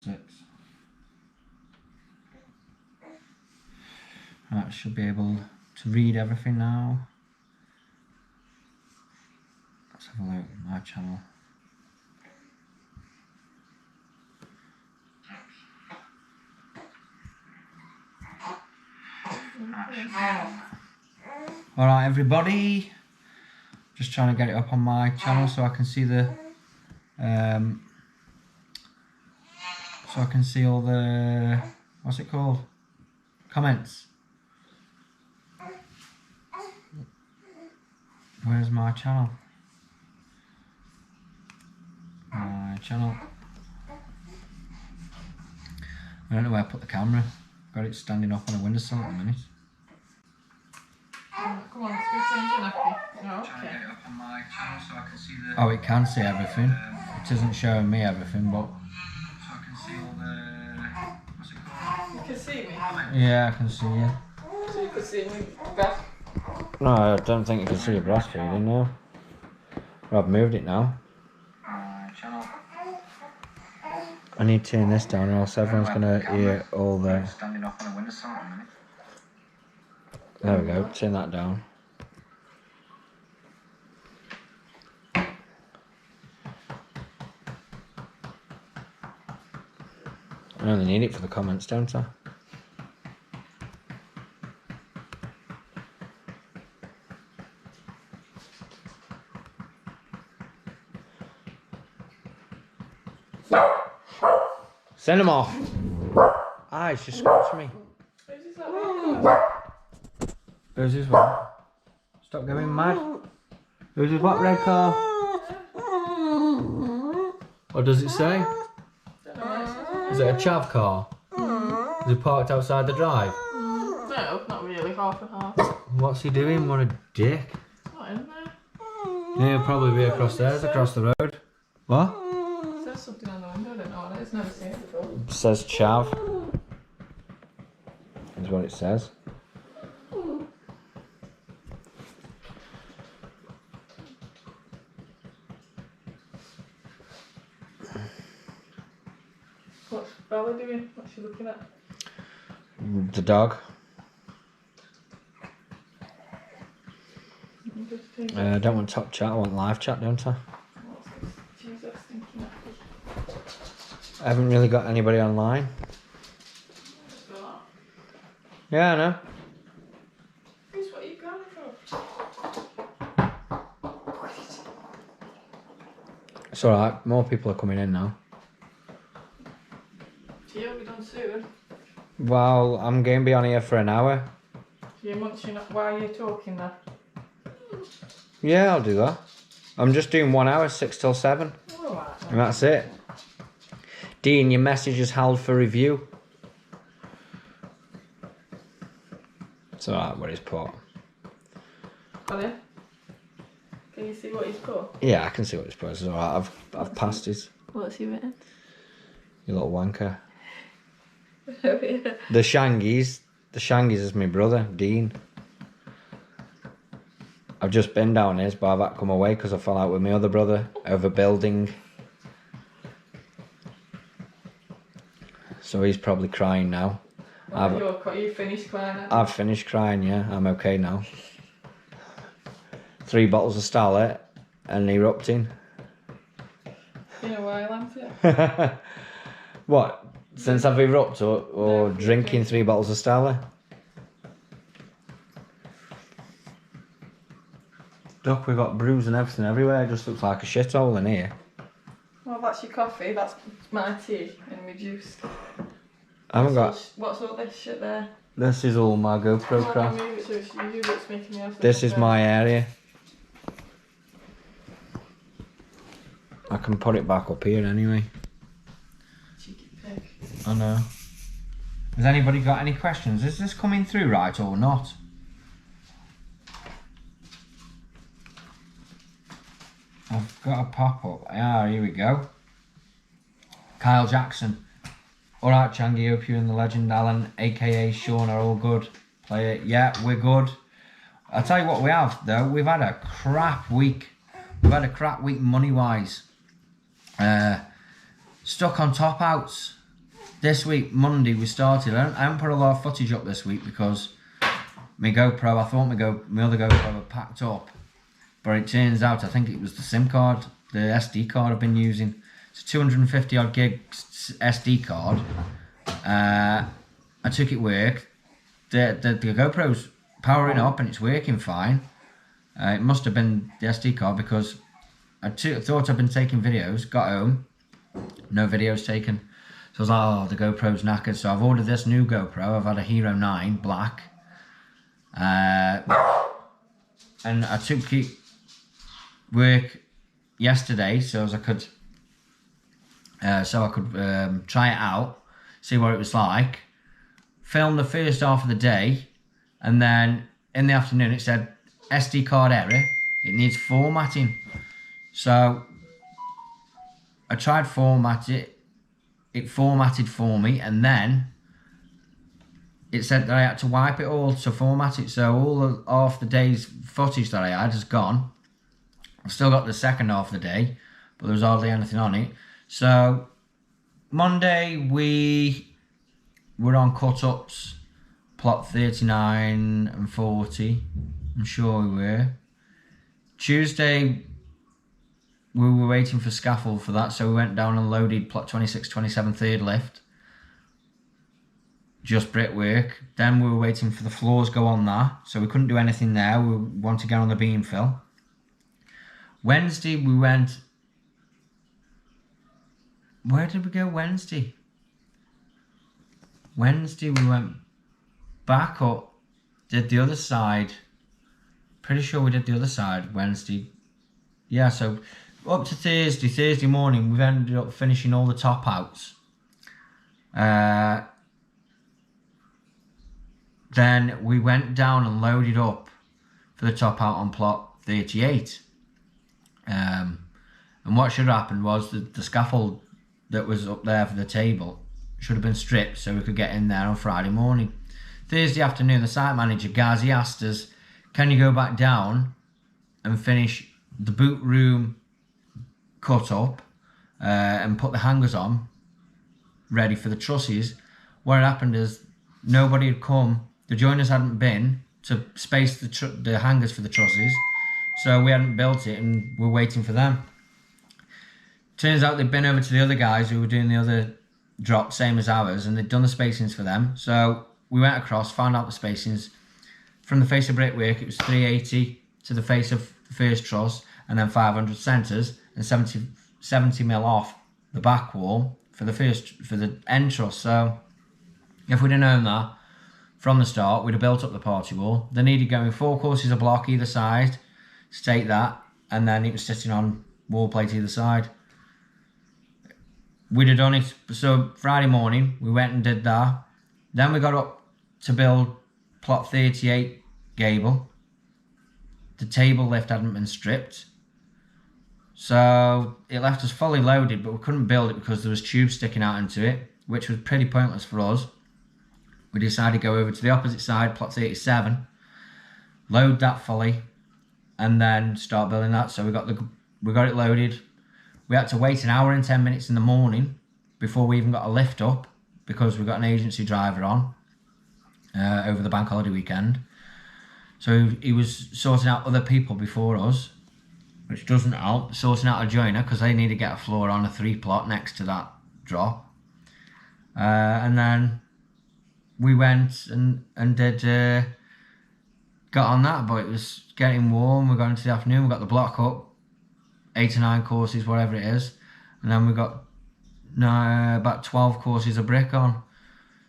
6. Right, should be able to read everything now. Let's have a look at my channel. Alright everybody, just trying to get it up on my channel so I can see the so I can see all the, what's it called, comments. Where's my channel? My channel. I don't know where I put the camera. Got it standing up on a windowsill at the minute. Come on, let's go change your nappy. Oh, Trying to okay. get it up on my channel so I can see the... Oh, it can see everything. It isn't showing me everything, but... So I can see all the... What's it called? You can see me. Yeah, I can see you. So you can see me back. No, I don't think you can see your breastfeeding now. Well, I've moved it now. Channel. I need to turn this down or else everyone's going to hear all the... Standing up on a windowsill at the minute. There we go, turn that down. I only need it for the comments, don't I? Send him off! Ah, he's just scratched me. Who's his what? Stop going mad. Who's his what, red car? What does it say? Is it a chav car? Is it parked outside the drive? No, not really, half and half. What's he doing? What a dick. It's not in there. Yeah, he'll probably be across there, across the road. What? It says something on the window, I don't know what it is, never seen it before. It says chav. Is what it says. What's Bella doing? What's she looking at? The dog. I don't want top chat, I want live chat, don't I? What's this? Jesus, stinking nappy. I haven't really got anybody online. Yeah, I know. That's what you going for. It's alright, more people are coming in now. You'll be done soon. Well, I'm going to be on here for an hour. You're munching up while you're talking there. Yeah, I'll do that. I'm just doing 1 hour, 6 till 7. Alright. And that's it. Dean, your message is held for review. It's alright what he's put. Colin? Can you see what he's put? Yeah, I can see what he's put. It's alright, I've passed his. What's he written? You little wanker. Oh yeah. The Shangies is my brother, Dean. I've just been down his, but I've had to come away because I fell out with my other brother over building. So he's probably crying now. You finished crying? I've finished crying, yeah. I'm okay now. 3 bottles of Starlet and erupting. Been a while, hasn't it? What? Since I've erupted or drinking 3 bottles of Starlet? Look, we've got brews and everything everywhere. It just looks like a shithole in here. Well, that's your coffee. That's my tea and my juice. I haven't got... What's all this shit there? This is all my GoPro crap. This is my area. I can put it back up here anyway. Cheeky pig. I know. Has anybody got any questions? Is this coming through right or not? I've got a pop-up. Ah, here we go. Kyle Jackson. Alright, Changi, hope you and the legend Alan, aka Sean, are all good. Play it. Yeah, we're good. I'll tell you what we have, though. We've had a crap week. We've had a crap week money-wise. Stuck on top outs. this week, Monday, we started. I haven't put a lot of footage up this week because my GoPro, I thought my other GoPro had packed up. But it turns out, I think it was the SIM card, the SD card I've been using. It's a 250 odd gig SD card. I took it work. The GoPro's powering up and it's working fine. It must have been the SD card because I thought I'd been taking videos, got home, no videos taken. So I was like, oh, the GoPro's knackered. So I've ordered this new GoPro. I've had a Hero 9 black. And I took it work yesterday so I could try it out, see what it was like, film the first half of the day, and then in the afternoon it said SD card error, it needs formatting. So I tried format it formatted for me, and then it said that I had to wipe it all to format it, so all of half the day's footage that I had is gone. I've still got the second half of the day, but there was hardly anything on it. So Monday we were on cut-ups, plot 39 and 40, I'm sure we were. Tuesday we were waiting for scaffold for that, so we went down and loaded plot 26, 27 third lift. Just brickwork. Then we were waiting for the floors go on that, so we couldn't do anything there. We wanted to get on the beam fill. Wednesday we went... Where did we go Wednesday? Wednesday we went back up, did the other side. Pretty sure we did the other side Wednesday. Yeah, so up to Thursday morning we've ended up finishing all the top outs. Then we went down and loaded up for the top out on plot 38. And what should have happened was the scaffold that was up there for the table should have been stripped so we could get in there on Friday morning. Thursday afternoon, the site manager, Gazi, asked us, can you go back down and finish the boot room cut up and put the hangers on, ready for the trusses. What had happened is nobody had come, the joiners hadn't been to space the hangers for the trusses, so we hadn't built it and we're waiting for them. Turns out they'd been over to the other guys who were doing the other drop, same as ours, and they'd done the spacings for them. So we went across, found out the spacings. From the face of brickwork, it was 380 to the face of the first truss, and then 500 centres, and 70 mil off the back wall for the end truss. So if we'd have known that from the start, we'd have built up the party wall. They needed going 4 courses of block either side, stake that, and then it was sitting on wall plate either side. We'd have done it. So Friday morning we went and did that. Then we got up to build plot 38 gable. The table lift hadn't been stripped, so it left us fully loaded, but we couldn't build it because there was tubes sticking out into it, which was pretty pointless for us. We decided to go over to the opposite side, plot 37, load that fully, and then start building that. So we got it loaded. We had to wait an hour and 10 minutes in the morning before we even got a lift up because we got an agency driver on over the bank holiday weekend. So he was sorting out other people before us, which doesn't help, sorting out a joiner because they need to get a floor on a 3 plot next to that drop. And then we went and did, got on that, but it was getting warm. We got into the afternoon, we got the block up, 8 or 9 courses, whatever it is, and then we got about 12 courses of brick on.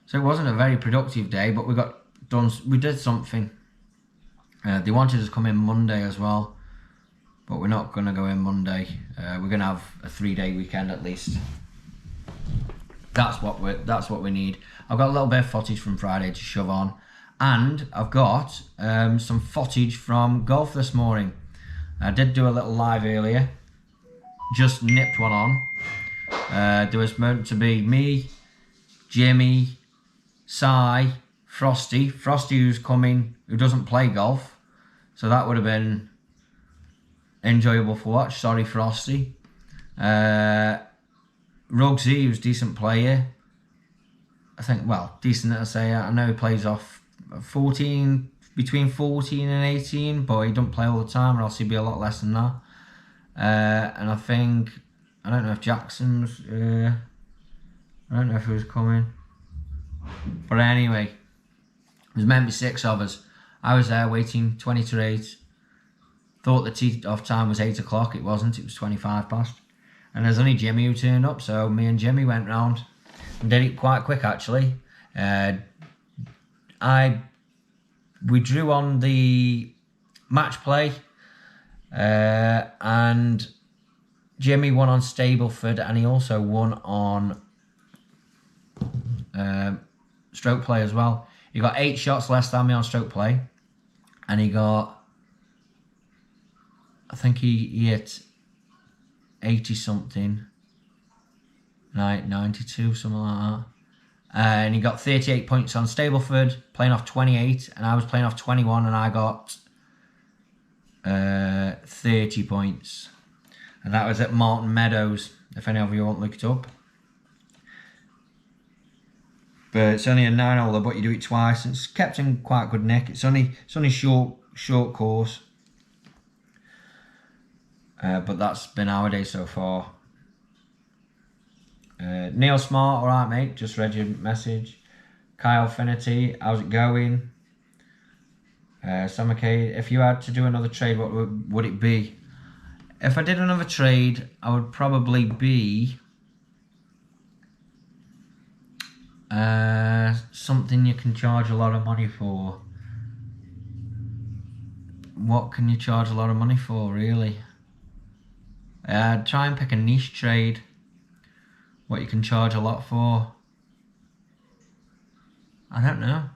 So it wasn't a very productive day, but we did something. They wanted us to come in Monday as well, but we're not going to go in Monday. We're going to have a 3-day weekend at least. That's what we need. I've got a little bit of footage from Friday to shove on, and I've got some footage from golf this morning. I did do a little live earlier, just nipped one on. There was meant to be me, Jimmy, Si, Frosty who's coming, who doesn't play golf, so that would have been enjoyable for watch. Sorry, Frosty. Rugsy, who's a decent player, I think, well, decent I'd say. I know he plays off 14, between 14 and 18, but he don't play all the time, or else he'd be a lot less than that. And I think, I don't know if Jackson's, I don't know if he was coming. But anyway, it was meant to be 6 of us. I was there waiting 20 to 8. Thought the tee-off time was 8 o'clock. It wasn't, it was 25 past. And there's only Jimmy who turned up, so me and Jimmy went round and did it quite quick actually. We drew on the match play, and Jimmy won on Stableford, and he also won on stroke play as well. He got 8 shots less than me on stroke play, and he got, I think he hit 80 something, 92, something like that. And he got 38 points on Stableford, playing off 28, and I was playing off 21, and I got 30 points. And that was at Martin Meadows, if any of you want to look it up. But it's only a 9-holer, but you do it twice, and it's kept in quite good nick. It's only short course. But that's been our day so far. Neil Smart, alright mate, just read your message. Kyle Finity, how's it going? Sam McKay, if you had to do another trade, what would it be? If I did another trade, I would probably be something you can charge a lot of money for. What can you charge a lot of money for, really? Try and pick a niche trade. What you can charge a lot for. I don't know.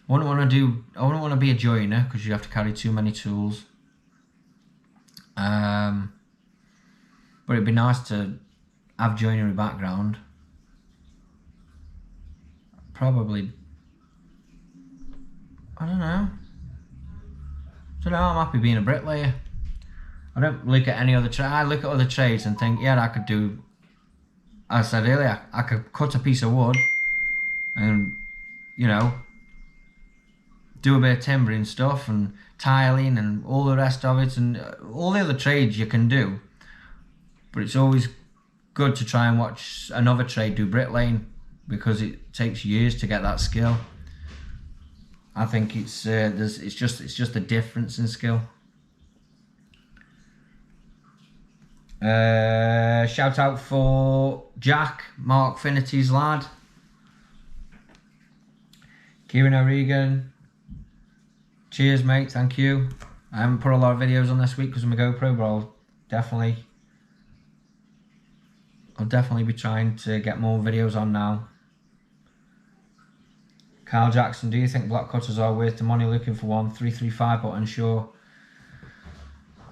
I wouldn't want to be a joiner because you have to carry too many tools. But it'd be nice to have joinery background. Probably, I don't know. I'm happy being a bricklayer. I don't look at any other trade. I look at other trades and think, yeah, I could do, as I said earlier, I could cut a piece of wood and, you know, do a bit of timbering stuff and tiling and all the rest of it, and all the other trades you can do. But it's always good to try and watch another trade do bricklaying, because it takes years to get that skill. I think it's just a difference in skill. Shout out for Jack, Mark Finity's lad. Kieran O'Regan, cheers mate, thank you. I haven't put a lot of videos on this week because of my GoPro, but I'll definitely be trying to get more videos on now. Kyle Jackson, do you think block cutters are worth the money? Looking for one, 335 but unsure.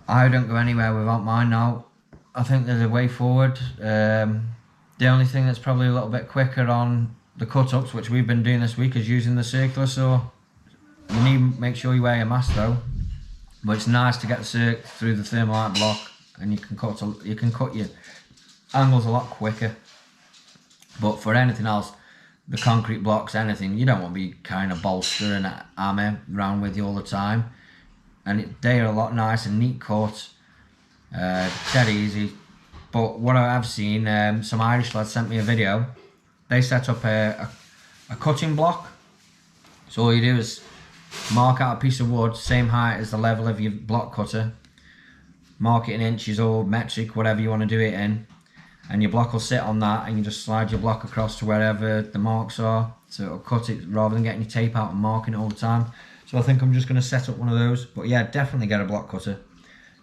I don't go anywhere without mine now. I think there's a way forward. The only thing that's probably a little bit quicker on the cut-ups, which we've been doing this week, is using the circular saw. You need to make sure you wear your mask though. But it's nice to get the circ through the thermalite block, and you can cut your angles a lot quicker. But for anything else, the concrete blocks, anything, you don't want to be kind of bolstering an hammer around with you all the time. And they are a lot nice and neat cut, dead easy. But what I have seen, some Irish lads sent me a video. They set up a cutting block. So all you do is mark out a piece of wood, same height as the level of your block cutter. Mark it in inches or metric, whatever you want to do it in. And your block will sit on that, and you just slide your block across to wherever the marks are. So it'll cut it rather than getting your tape out and marking it all the time. So I think I'm just going to set up one of those. But yeah, definitely get a block cutter.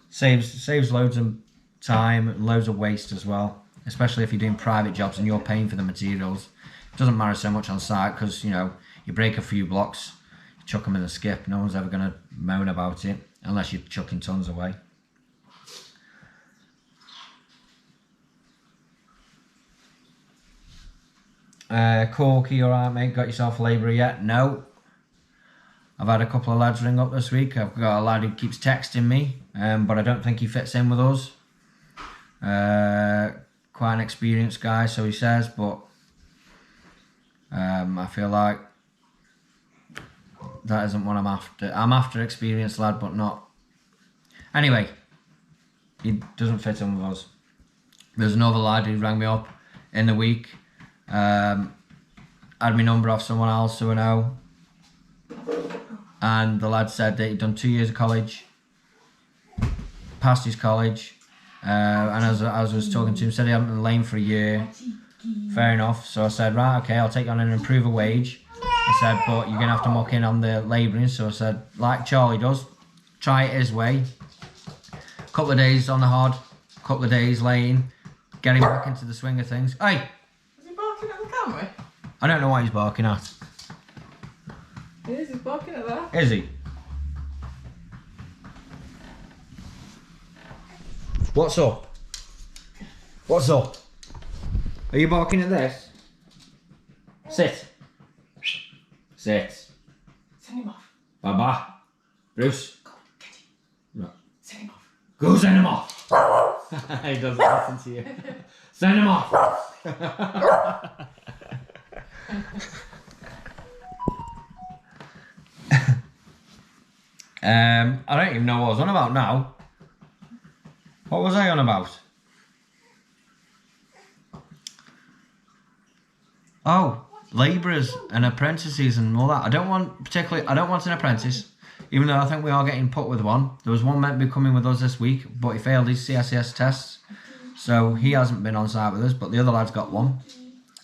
Saves loads of time and loads of waste as well. Especially if you're doing private jobs and you're paying for the materials. It doesn't matter so much on site because, you know, you break a few blocks, you chuck them in the skip. No one's ever going to moan about it unless you're chucking tons away. Corky, alright mate, got yourself a labourer yet? No. I've had a couple of lads ring up this week. I've got a lad who keeps texting me, but I don't think he fits in with us. Quite an experienced guy, so he says, but I feel like that isn't what I'm after. I'm after experienced lad, but not. Anyway, he doesn't fit in with us. There's another lad who rang me up in the week. Had my number off someone else who I know. And the lad said that he'd done 2 years of college, passed his college, and as I was talking to him, said he hadn't been lame for a year. Fair enough. So I said, right, okay, I'll take you on and improve a wage. I said, but you're going to have to muck in on the labouring. So I said, like Charlie does, try it his way. Couple of days on the hod, couple of days laying, getting back into the swing of things. Hey! Is he barking at the camera? I don't know what he's barking at. He's barking at that. Is he? What's up? What's up? Are you barking at this? Sit. Sit. Send him off. Baba. Bruce. Go, get him. No. Send him off. Go send him off. He doesn't listen to you. Send him off. I don't even know what I was on about now. What was I on about? Oh, labourers and apprentices and all that. I don't want an apprentice, even though I think we are getting put with one. There was one meant to be coming with us this week, but he failed his CSCS tests, so he hasn't been on site with us. But the other lad's got one.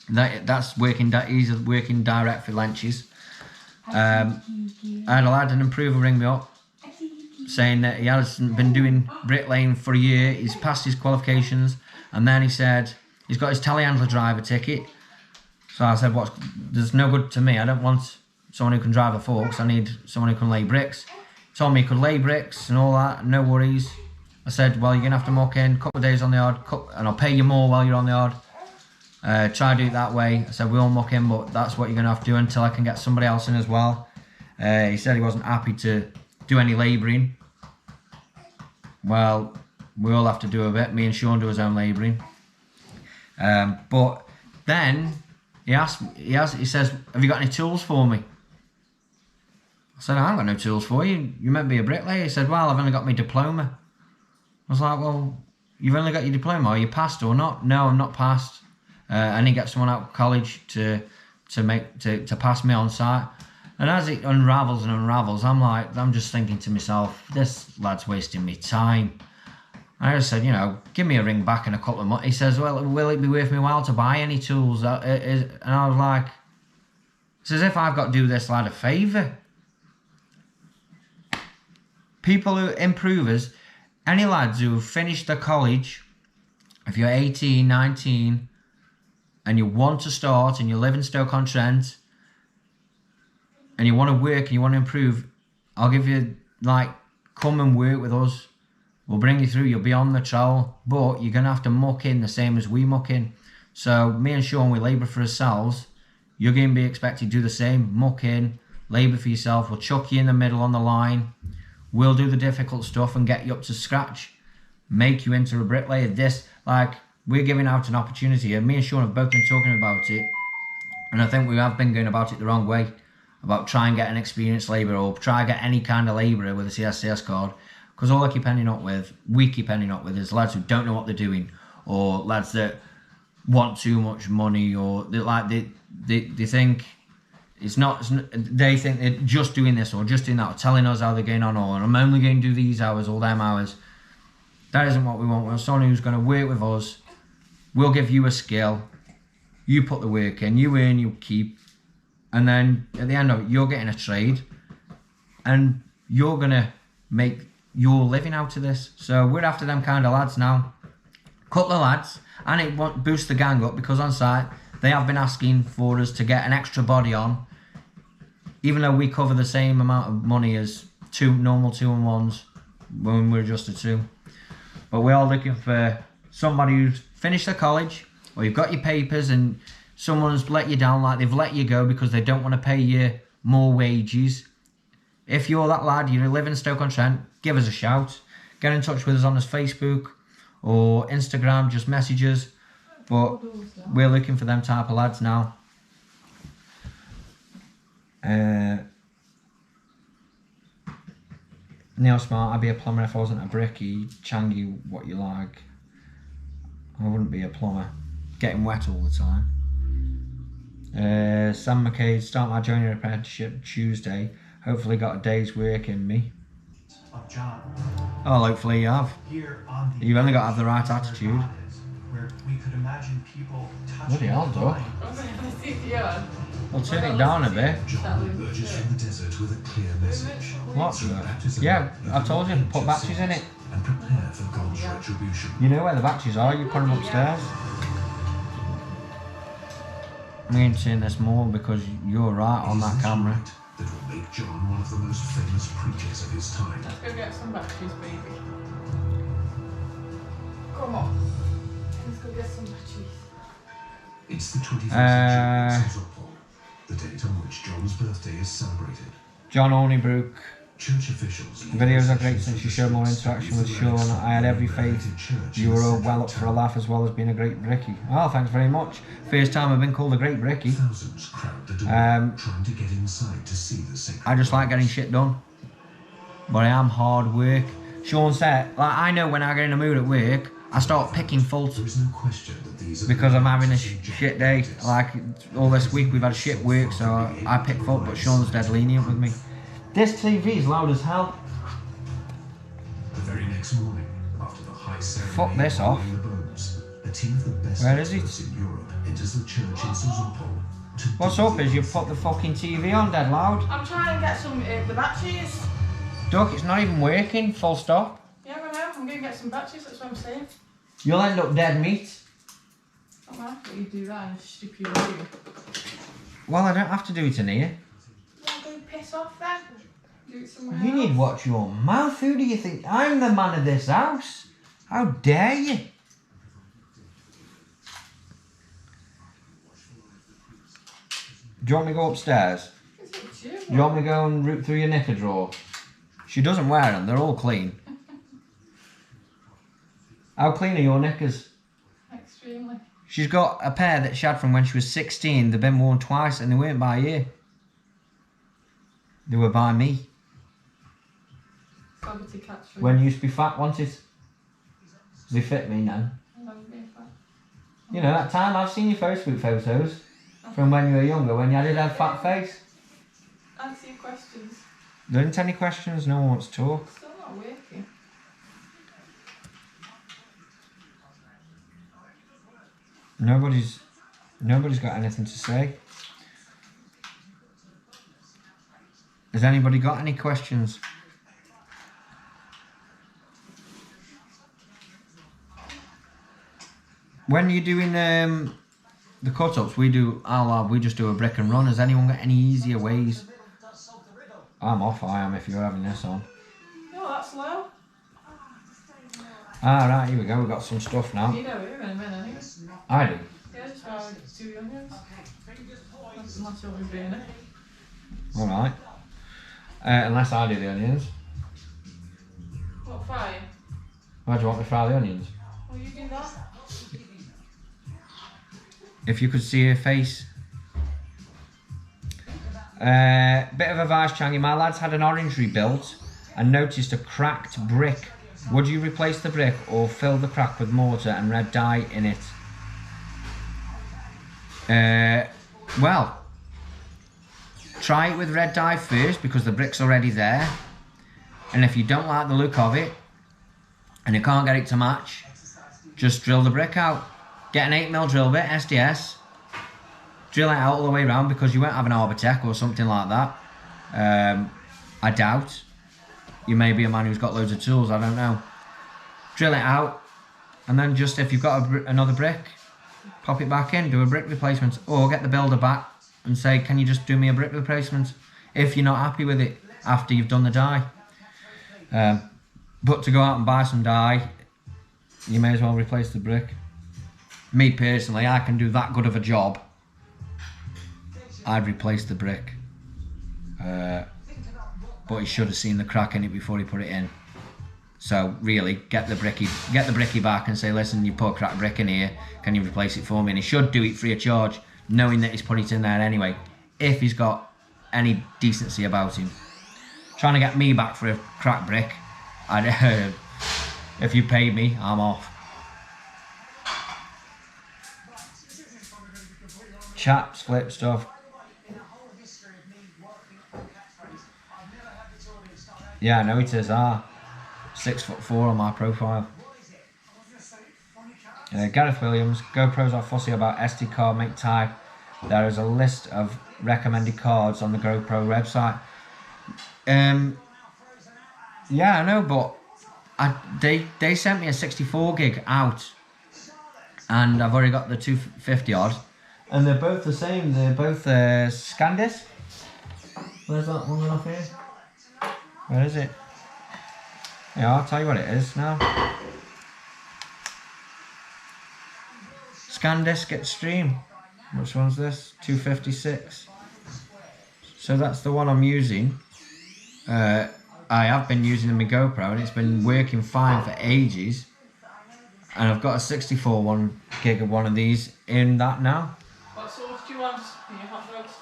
That's working. He's working direct for Lenches. I had a lad, an improver, ring me up, saying that he hasn't been doing bricklaying for a year. He's passed his qualifications, and then he said he's got his telehandler driver ticket. So I said, there's no good to me. I don't want someone who can drive a forks. I need someone who can lay bricks. He told me he could lay bricks and all that, no worries. I said, well, you're going to have to muck in a couple of days on the yard, and I'll pay you more while you're on the yard. Try to do it that way. I said, we'll muck in, but that's what you're going to have to do until I can get somebody else in as well. He said he wasn't happy to do any labouring. Well, we all have to do a bit. Me and Sean do his own labouring. But then he says, have you got any tools for me? I said, I haven't got no tools for you. You meant to be a bricklayer. He said, well, I've only got my diploma. I was like, well, you've only got your diploma. Are you passed or not? No, I'm not passed. I need to get someone out of college to pass me on site. And as it unravels and unravels, I'm just thinking to myself, this lad's wasting me time. I just said, give me a ring back in a couple of months. He says, well, will it be worth me while to buy any tools? And I was like, it's as if I've got to do this lad a favour. People who improvers, any lads who have finished their college, if you're 18, 19, and you want to start and you live in Stoke-on-Trent, and you want to work and you want to improve, I'll give you, come and work with us. We'll bring you through. You'll be on the trowel, but you're going to have to muck in the same as we muck in. So me and Sean, we labour for ourselves. You're going to be expected to do the same. Muck in, labour for yourself. We'll chuck you in the middle on the line. We'll do the difficult stuff and get you up to scratch. Make you into a bricklayer. We're giving out an opportunity here. Me and Sean have both been talking about it. And I think we have been going about it the wrong way. About try and get an experienced labourer or try and get any kind of labourer with a CSCS card. Because all we keep ending up with is lads who don't know what they're doing, or lads that want too much money, or they think they think they're just doing this or just doing that, or telling us how they're going on, or I'm only going to do these hours or them hours. That isn't what we want. We want someone who's going to work with us. We'll give you a skill. You put the work in, you earn, you keep, and then at the end of it, you're getting a trade, and you're going to make your living out of this. So we're after them kind of lads now. Couple of lads, and it won't boost the gang up, because on site they have been asking for us to get an extra body on, even though we cover the same amount of money as normal 2-on-1s when we're just a 2. But we are looking for somebody who's finished their college, or you've got your papers and someone's let you down, like they've let you go because they don't want to pay you more wages. If you're that lad, you live in Stoke-on-Trent, give us a shout. Get in touch with us on this Facebook or Instagram, just message us. But we're looking for them type of lads now. Neil Smart, I'd be a plumber if I wasn't a brickie. Changi, what you like? I wouldn't be a plumber. Getting wet all the time. Sam McCabe, start my junior apprenticeship Tuesday. Hopefully got a day's work in me. John. Oh, hopefully you have. You've only got to have the right attitude. Where we could imagine people Bloody hell, Doc. I'll turn it down a bit. Emerges from the desert with a clear message. What? Yeah, I've told you, put batteries in it. And prepare for God's retribution. You know where the batteries are, you put them upstairs. I'm going to turn this more because you're right on that camera. That will make John one of the most famous preachers of his time. Let's go get some batteries, baby. Come on. Let's go get some batteries. It's the 21st century in Sozopol, the date on which John's birthday is celebrated. John Ornibrook. Church officials. Videos are great since you showed more interaction with Sean. I had every faith you were all well up for a laugh as well as being a great brickie. Oh, thanks very much. First time I've been called a great brickie. Thousands crowd the door, trying to get inside to see the sacred I just like getting shit done. But I am hard work. Sean said, like, I know when I get in a mood at work, I start picking faults. There is no question that these are Because I'm having a shit day. Like, all this week we've had shit work, so I pick fault, but Sean's dead lenient with me. This TV's loud as hell. The very next morning, after the high ceremony Fuck this off. of the bones, a team of the best Where is it? experts in Europe enters the church in Sozopol. What's up is you put the fucking TV on dead loud. I'm trying to get some the batteries. Duck, it's not even working, full stop. Yeah, I know. I'm going to get some batteries, that's what I'm saying. You'll end up dead meat. Not mind what you do that in a stupid room. Well, I don't have to do it in here. Yeah, go piss off then. Do it somewhere You else. need to watch your mouth. Who do you think? I'm the man of this house. How dare you? Do you want me to go upstairs? It's up to you. Do you want me to go and root through your knicker drawer? She doesn't wear them. They're all clean. How clean are your knickers? Extremely. She's got a pair that she had from when she was 16. They've been worn twice and they weren't by you. They were by me. Gravity catch. When you used to be fat, wasn't it? They fit me now. I love being fat. You know, that time I've seen your Facebook photos from when you were younger, when you did have fat face. Answer your questions. There isn't any questions, no one wants to talk. Still not working. Nobody's got anything to say. Has anybody got any questions? When you're doing the cut-ups, we just do a brick and run. Has anyone got any easier ways? I'm off, I am, if you're having this on. No, that's low. Right, here we go, we've got some stuff now. You know here in a minute anyway. I do. Yeah, just while I do the onions. Unless you'll be doing it. Alright. Unless I do the onions. What, fire? Why do you want me to fry the onions? Well, you do that. If you could see her face. Bit of advice, Changi. My lads had an orange rebuilt and noticed a cracked brick. Would you replace the brick or fill the crack with mortar and red dye in it? Well, try it with red dye first because the brick's already there. And if you don't like the look of it and you can't get it to match, just drill the brick out. Get an 8mm drill bit, SDS. Drill it out all the way around because you won't have an Arbitec or something like that. I doubt. You may be a man who's got loads of tools, I don't know. Drill it out and then just if you've got another brick, pop it back in, do a brick replacement, or get the builder back and say, can you just do me a brick replacement if you're not happy with it after you've done the dye. But to go out and buy some dye, you may as well replace the brick. Me personally, I can do that good of a job. I'd replace the brick. But he should have seen the crack in it before he put it in. So really, get the brickie back and say, listen, you put a cracked brick in here, can you replace it for me? And he should do it free of charge, knowing that he's put it in there anyway. If he's got any decency about him. Trying to get me back for a cracked brick. If you paid me, I'm off. Chaps, flip stuff. Yeah, I know it is. 6'4" on my profile. Gareth Williams, GoPros are fussy about SD card make type. There is a list of recommended cards on the GoPro website. Yeah, I know, but they sent me a 64 gig out, and I've already got the 250 odd, and they're both the same. They're both SanDisk. Where's that one off here? Where is it? Yeah, I'll tell you what it is now. SanDisk Extreme. Which one's this? 256. So that's the one I'm using. I have been using my GoPro and it's been working fine for ages. And I've got a 64 gig of one of these in that now. What sauce do you want in your hot dogs?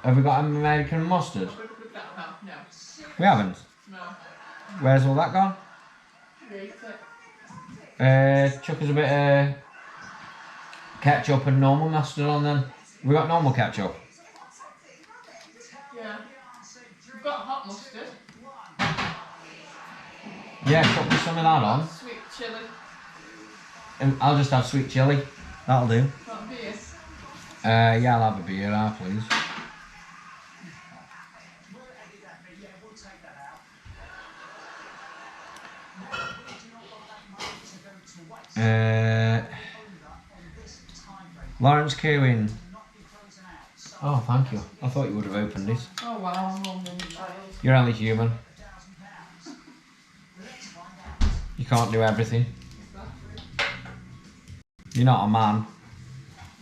Have we got American mustard? No. We haven't. No. Where's all that gone? Chuck us a bit of ketchup and normal mustard on then. We got normal ketchup. Yeah. We've got hot mustard. Yeah, chuck me some of that on. Sweet chilli. And I'll just have sweet chilli. That'll do. Got beer. Yeah, I'll have a beer, please. Lawrence Kewin. Oh, thank you. I thought you would have opened it. Oh wow, I'm on the child. You're only human. You can't do everything. You're not a man.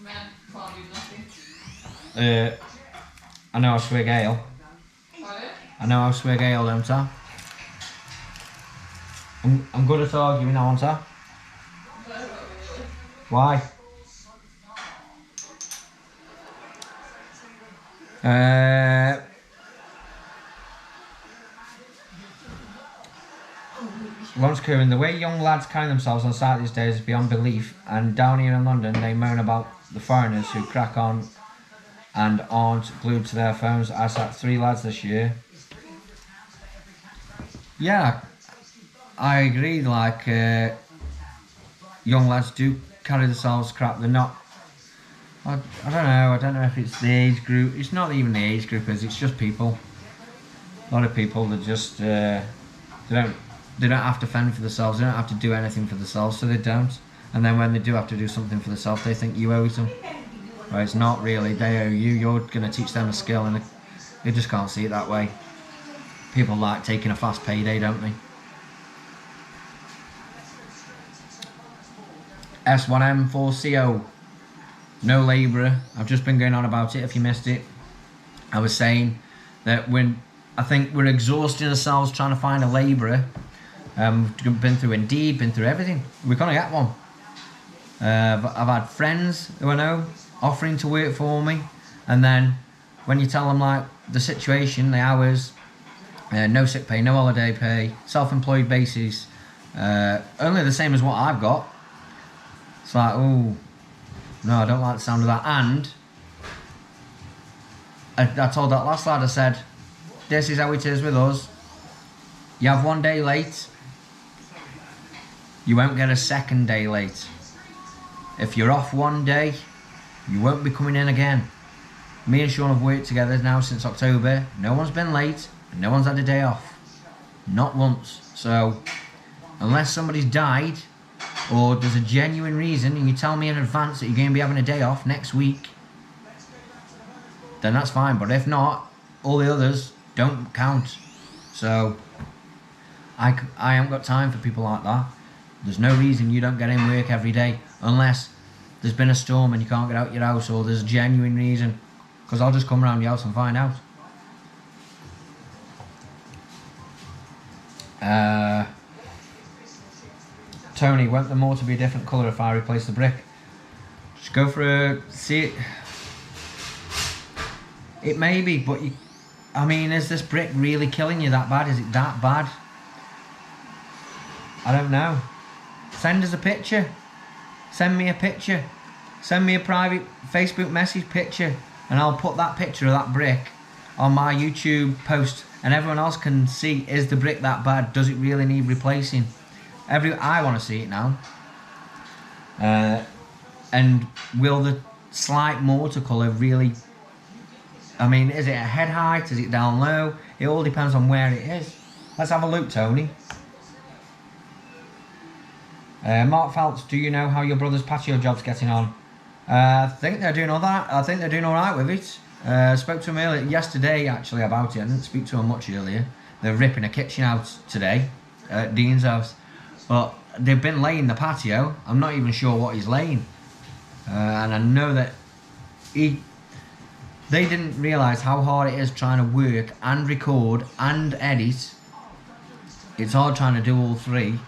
Man can't do nothing. I know how to swig ale. Pardon? I know how to swig ale, don't I? I'm good at arguing, aren't I? No, not really. Why? Lawrence Curran, the way young lads carry themselves on site these days is beyond belief, and down here in London they moan about the foreigners who crack on and aren't glued to their phones. I sat 3 lads this year. Yeah, I agree, like young lads do carry themselves crap. They're not, I don't know if it's the age group. It's not even the age group, it's just people. A lot of people that just they don't have to fend for themselves, they don't have to do anything for themselves, so they don't. And then when they do have to do something for themselves, they think you owe them. Well, it's not really, they owe you, you're going to teach them a skill, and they just can't see it that way. People like taking a fast payday, don't they? S1M4CO, no labourer. I've just been going on about it if you missed it. I was saying that I think we're exhausting ourselves trying to find a labourer. We've been through Indeed, been through everything. We're gonna get one. I've had friends who I know offering to work for me, and then when you tell them like the situation, the hours, no sick pay, no holiday pay, self-employed basis, only the same as what I've got. It's like, oh no, I don't like the sound of that. And I told that last lad, I said, this is how it is with us. You have 1 day late, you won't get a 2nd day late. If you're off 1 day, you won't be coming in again. Me and Sean have worked together now since October. No one's been late, and no one's had a day off. Not once. So, unless somebody's died, or there's a genuine reason, and you tell me in advance that you're going to be having a day off next week, then that's fine. But if not, all the others don't count. So I haven't got time for people like that. There's no reason you don't get in work every day unless there's been a storm and you can't get out your house, or there's a genuine reason, because I'll just come around your house and find out. Tony, won't the mortar be a different colour if I replace the brick? Just go for a... See it... It may be, but I mean, is this brick really killing you that bad? Is it that bad? I don't know. Send us a picture. Send me a picture. Send me a private Facebook message picture, and I'll put that picture of that brick on my YouTube post, and everyone else can see, is the brick that bad? Does it really need replacing? I want to see it now. And will the slight mortar colour really... I mean, is it at head height? Is it down low? It all depends on where it is. Let's have a look, Tony. Mark Phelps, do you know how your brother's patio job's getting on? I think they're doing all that. I think they're doing all right with it. Spoke to him yesterday actually about it. I didn't speak to him much earlier. They're ripping a kitchen out today at Dean's house, but they've been laying the patio. I'm not even sure what he's laying, and I know that they didn't realise how hard it is trying to work and record and edit. It's hard trying to do all three.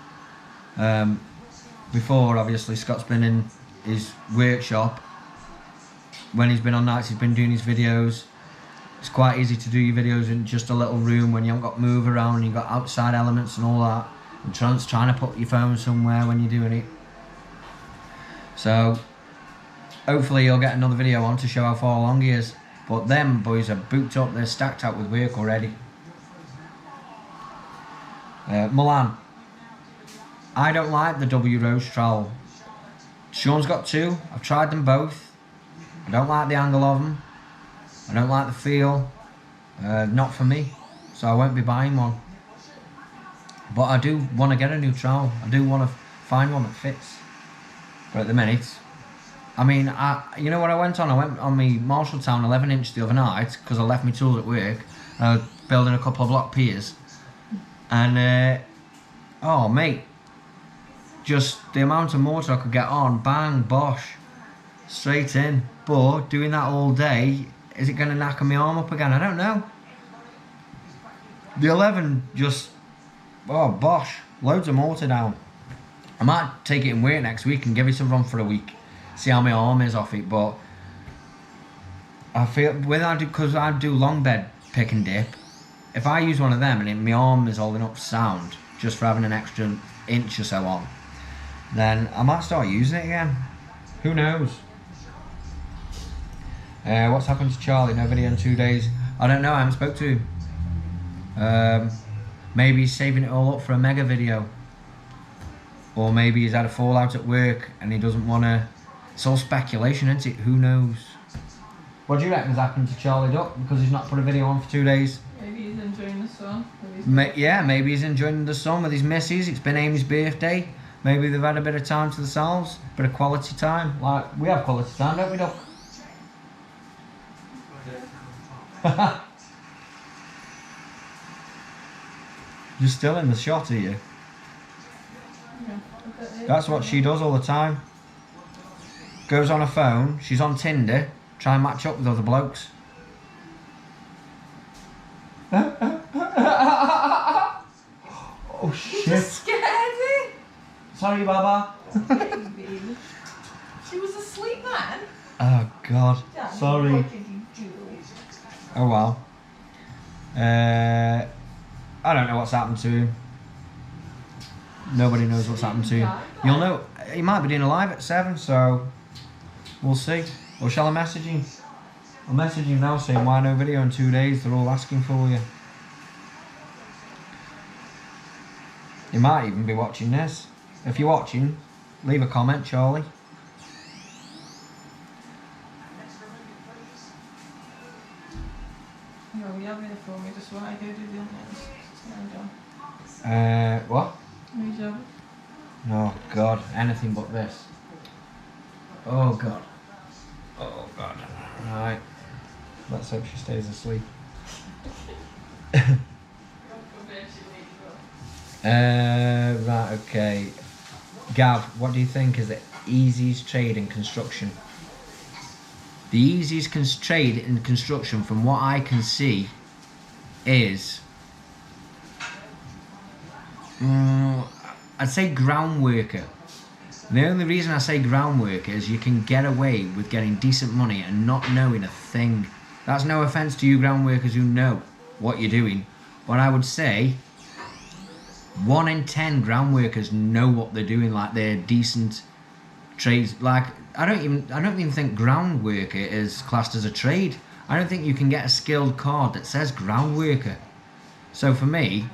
Before, obviously, Scott's been in his workshop. When he's been on nights, he's been doing his videos. It's quite easy to do your videos in just a little room when you haven't got move around and you've got outside elements and all that. And trying to put your phone somewhere when you're doing it. So, hopefully he'll get another video on to show how far along he is. But them boys are booked up, they're stacked out with work already. Milan. I don't like the W Rose trowel. Sean's got two. I've tried them both. I don't like the angle of them. I don't like the feel. Not for me. So I won't be buying one. But I do want to get a new trowel. I do want to find one that fits. But at the minute, I mean, you know what I went on? I went on my Marshalltown 11-inch the other night because I left my tools at work. I was building a couple of block piers. And, oh mate, just the amount of mortar I could get on, bang, bosh, straight in. But doing that all day, is it going to knacker my arm up again? I don't know. The 11 just, oh bosh, loads of mortar down. I might take it in work next week and give it a run for a week, see how my arm is off it. But I feel, because I do long bed pick and dip, if I use one of them and my arm is holding up sound just for having an extra inch or so on, then I might start using it again. Who knows? What's happened to Charlie? No video in 2 days. I don't know, I haven't spoke to him. Maybe he's saving it all up for a mega video. Or maybe he's had a fallout at work and he doesn't want to... It's all speculation, isn't it? Who knows? What do you reckon's happened to Charlie Duck? Because he's not put a video on for 2 days. Maybe he's enjoying the sun. Yeah, maybe he's enjoying the sun with his missus. It's been Amy's birthday. Maybe they've had a bit of time to themselves. A bit of quality time. Like, we have quality time, don't we, Duck? You're still in the shot, are you? Yeah. That's what she does all the time. Goes on her phone, she's on Tinder, try and match up with other blokes. Oh shit. You just scared me. Sorry, Baba. Baby. She was asleep, man. Oh god. Daddy, Sorry. what did you do? Oh well. I don't know what's happened to him. Nobody knows what's happened to him. You'll know. He might be doing a live at 7, so we'll see. Or shall I message him? I'll message him now saying why no video in 2 days. They're all asking for you. You might even be watching this. If you're watching, leave a comment, Charlie. No, we have it for me. Just what I do the ones. What? No job. Oh god, anything but this. Oh god. Oh god. Right. Let's hope she stays asleep. Right, okay. Gav, what do you think is the easiest trade in construction? The easiest trade in construction from what I can see is... I'd say ground worker. The only reason I say ground worker is you can get away with getting decent money and not knowing a thing. That's no offence to you ground workers who know. what you're doing. But I would say 1 in 10 ground workers know what they're doing. Like, they're decent trades. Like, I don't even think ground worker is classed as a trade. I don't think you can get a skilled card that says ground worker. So for me,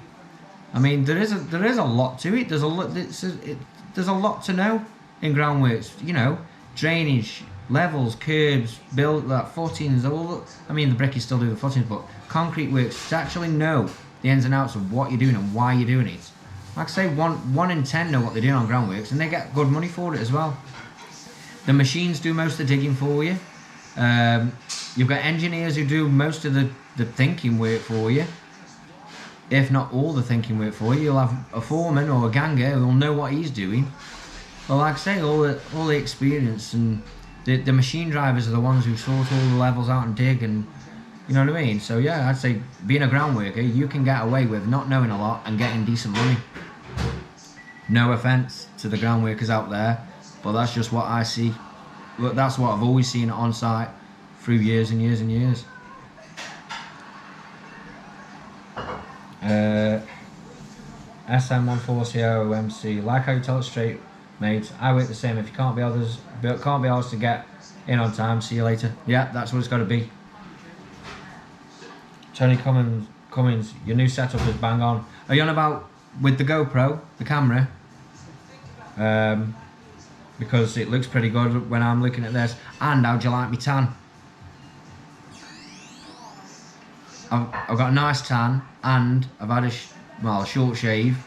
I mean, there is a lot to it. There's a lot to know in groundworks. You know, drainage, levels, curbs, build, like footings. I mean, the brickies still do the footings, but concrete works, to actually know the ins and outs of what you're doing and why you're doing it. Like I say, one in 10 know what they're doing on groundworks, and they get good money for it as well. The machines do most of the digging for you. You've got engineers who do most of the thinking work for you. If not all the thinking work for you, you'll have a foreman or a ganger who will know what he's doing. But like I say, all the experience, and the machine drivers are the ones who sort all the levels out and dig, and you know what I mean. So yeah, I'd say being a ground worker, you can get away with not knowing a lot and getting decent money. No offence to the ground workers out there, but that's just what I see. Look, that's what I've always seen on site through years and years and years. SM14CO MC, like how you tell it straight, mate. I work the same. If you can't be others to get in on time, see you later. Yeah, that's what it's got to be. Tony Cummins, your new setup is bang on. Are you on about with the GoPro, the camera? Because it looks pretty good when I'm looking at this. And how'd you like me tan? I've got a nice tan, and I've had a short shave.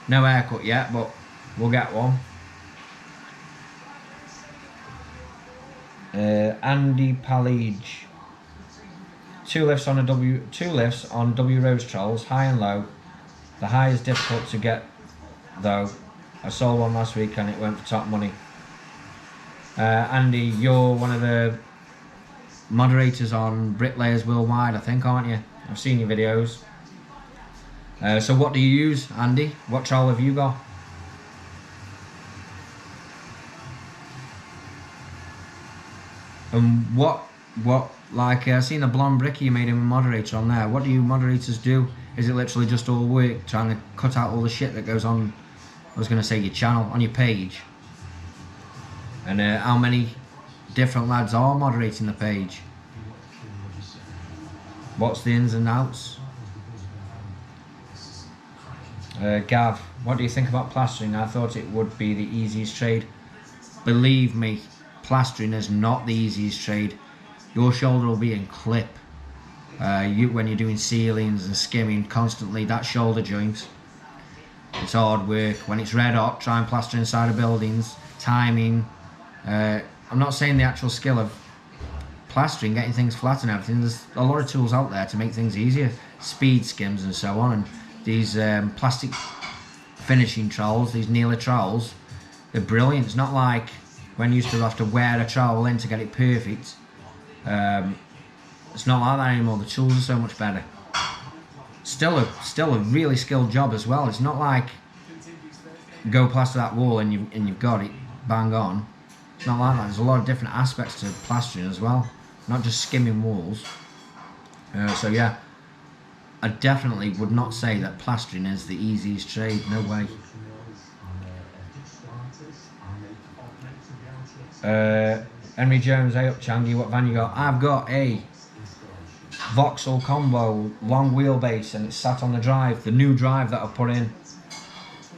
No haircut yet, but we'll get one. Andy Palage. Two lifts on W Rose Trolls, high and low. The high is difficult to get though. I sold one last week and it went for top money. Andy, you're one of the moderators on Bricklayers Worldwide, I think, aren't you? I've seen your videos. So what do you use, Andy? What troll have you got? And what like I've seen the blonde bricky you made him a moderator on there. What do you moderators do? Is it literally just all work, trying to cut out all the shit that goes on, I was going to say your channel, on your page? And how many different lads are moderating the page? What's the ins and outs? Gav, what do you think about plastering? I thought it would be the easiest trade. Believe me, plastering is not the easiest trade. Your shoulder will be in clip. When you're doing ceilings and skimming constantly, that shoulder joint, it's hard work. When it's red hot, try and plaster inside of buildings, timing. I'm not saying the actual skill of plastering, getting things flat and everything. There's a lot of tools out there to make things easier. Speed skims and so on. And these plastic finishing trowels, these Neela trowels, they're brilliant. It's not like when you used to have to wear a trowel in to get it perfect. It's not like that anymore. The tools are so much better. Still a really skilled job as well. It's not like go plaster that wall and you've got it bang on. It's not like that. There's a lot of different aspects to plastering as well, not just skimming walls. So yeah, I definitely would not say that plastering is the easiest trade. No way. Henry Jones, hey up Changi, what van you got? I've got a Vauxhall Combo long wheelbase, and it's sat on the drive, the new drive that I put in.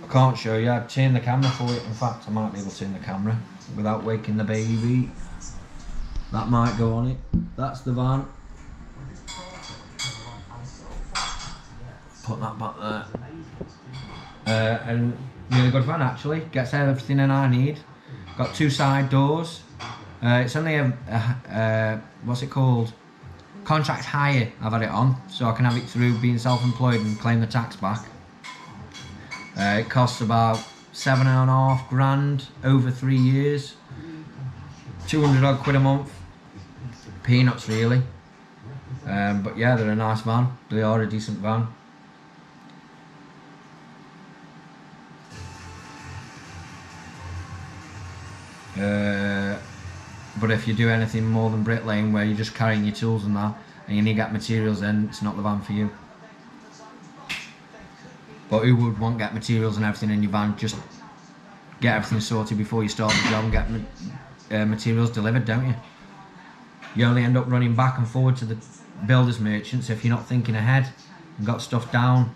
I can't show you, I'd turn the camera for it. In fact, I might be able to turn the camera without waking the baby. That might go on it. That's the van. Put that back there. And really good van actually, gets everything in I need. Got two side doors. It's only a what's it called? Contract hire I've had it on, so I can have it through being self-employed and claim the tax back. It costs about £7.5 grand over 3 years. 200 odd quid a month. Peanuts really. But yeah, they're a nice van. They are a decent van. But if you do anything more than bricklaying, where you're just carrying your tools and that, and you need to get materials in, it's not the van for you. But who would want to get materials and everything in your van? Just get everything sorted before you start the job and get materials delivered, don't you? You only end up running back and forward to the builders merchants if you're not thinking ahead and got stuff down.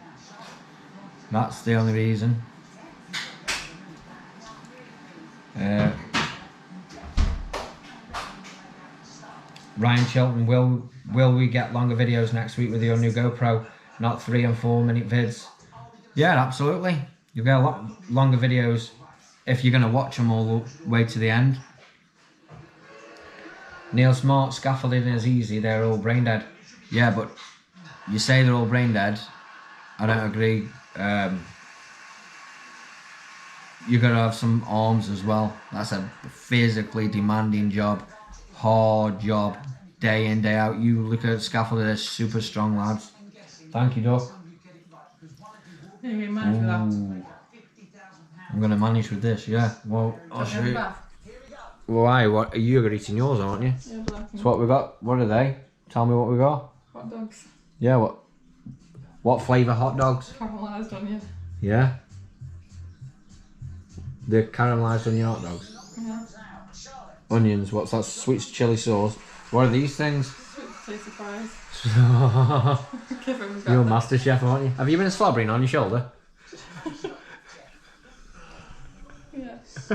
That's the only reason. Ryan Chilton, will we get longer videos next week with your new GoPro? Not 3 and 4 minute vids? Yeah, absolutely. You'll get a lot longer videos if you're going to watch them all the way to the end. Neil Smart, scaffolding is easy, they're all brain dead. Yeah, but you say they're all brain dead. I don't agree. You've got to have some arms as well. That's a physically demanding job. Hard job. Day in, day out. You look at scaffolding, they're super strong lads. Thank you, Duck. Yeah, you manage with that. I'm going to manage with this, yeah. Well, I'll show you. Why? What? You're eating yours, aren't you? Yeah, black. So what we got? What are they? Tell me what we got. Hot dogs. Yeah, what? What flavour hot dogs? Caramelised onion. Yeah. The caramelised onion hot dogs. Yeah. Onions, what's that? Sweet chilli sauce. What are these things? Sweet potato fries. You're a master chef, aren't you? Have you been slobbering on your shoulder? Yes.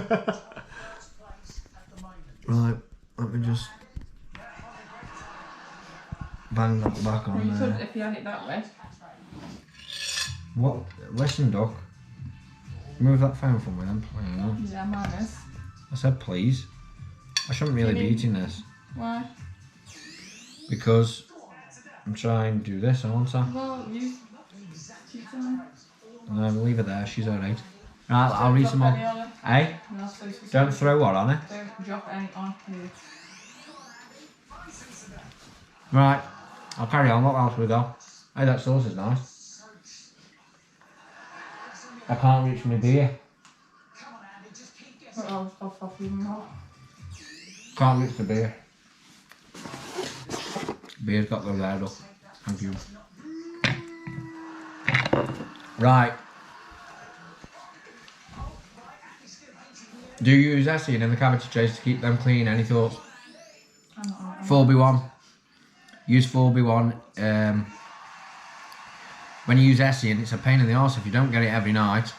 Right, let me just bang that back Well, on you there. could if you had it that way. What? Listen, Duck. Move that phone from me then, please. Yeah, mine is. I said please. I shouldn't really be eating this. Why? Because I'm trying to do this, aren't I? Well, you. Leave her there, she's alright. Right, I'll read some more. Hey? No, so it's Don't throw what on it. Don't drop any on it. Right, I'll carry on. What else we got? Hey, that sauce is nice. I can't reach my beer. I'll off even more. Can't reach the beer. Beer's got the red up. Thank you. Right. Do you use Essien in the cabbage trays to keep them clean? Any thoughts? 4B1. Use 4B1. When you use Essien, it's a pain in the arse if you don't get it every night.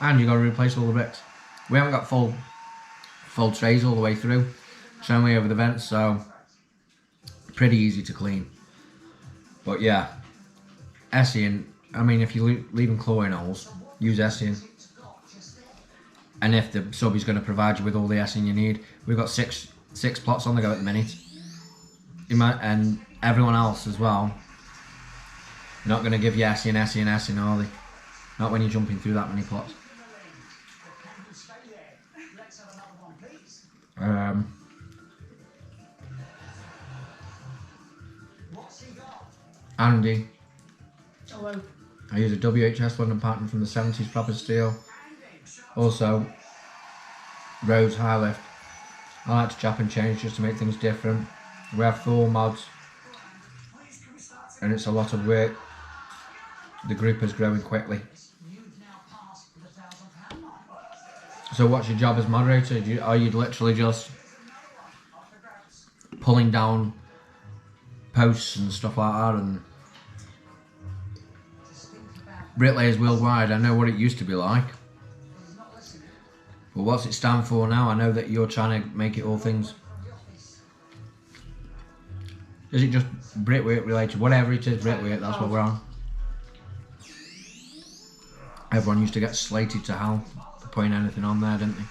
And you've got to replace all the bricks. We haven't got full trays all the way through. It's only over the vents, so pretty easy to clean. But yeah, Essien, I mean, if you leave them chlorine holes, use Essien. And if the sub is going to provide you with all the Essien you need, we've got six plots on the go at the minute. And everyone else as well, not going to give you Essien, are they? Not when you're jumping through that many plots. Andy. Hello. I use a WHS London pattern from the 70s proper steel. Also, Rhodes high lift. I like to chop and change just to make things different. We have Thor mods, and it's a lot of work. The group is growing quickly. So what's your job as moderator? Are you literally just pulling down posts and stuff like that? And bricklayers worldwide, I know what it used to be like. But what's it stand for now? I know that you're trying to make it all things. Is it just brickwork related? Whatever it is, brickwork, that's what we're on. Everyone used to get slated to hell for putting anything on there, didn't they?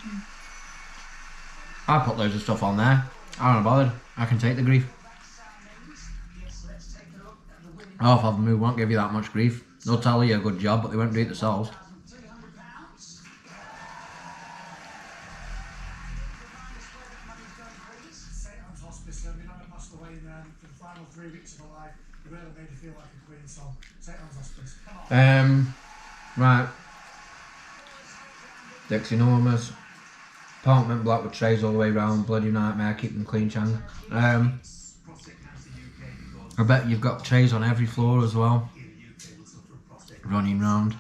I put loads of stuff on there. I'm not bothered. I can take the grief. Half of them who won't give you that much grief. They'll tell you a good job, but they won't do it themselves. Right. Deck's enormous. Apartment block with trays all the way round. Bloody nightmare. Keep them clean, Chang. I bet you've got trays on every floor as well, running round.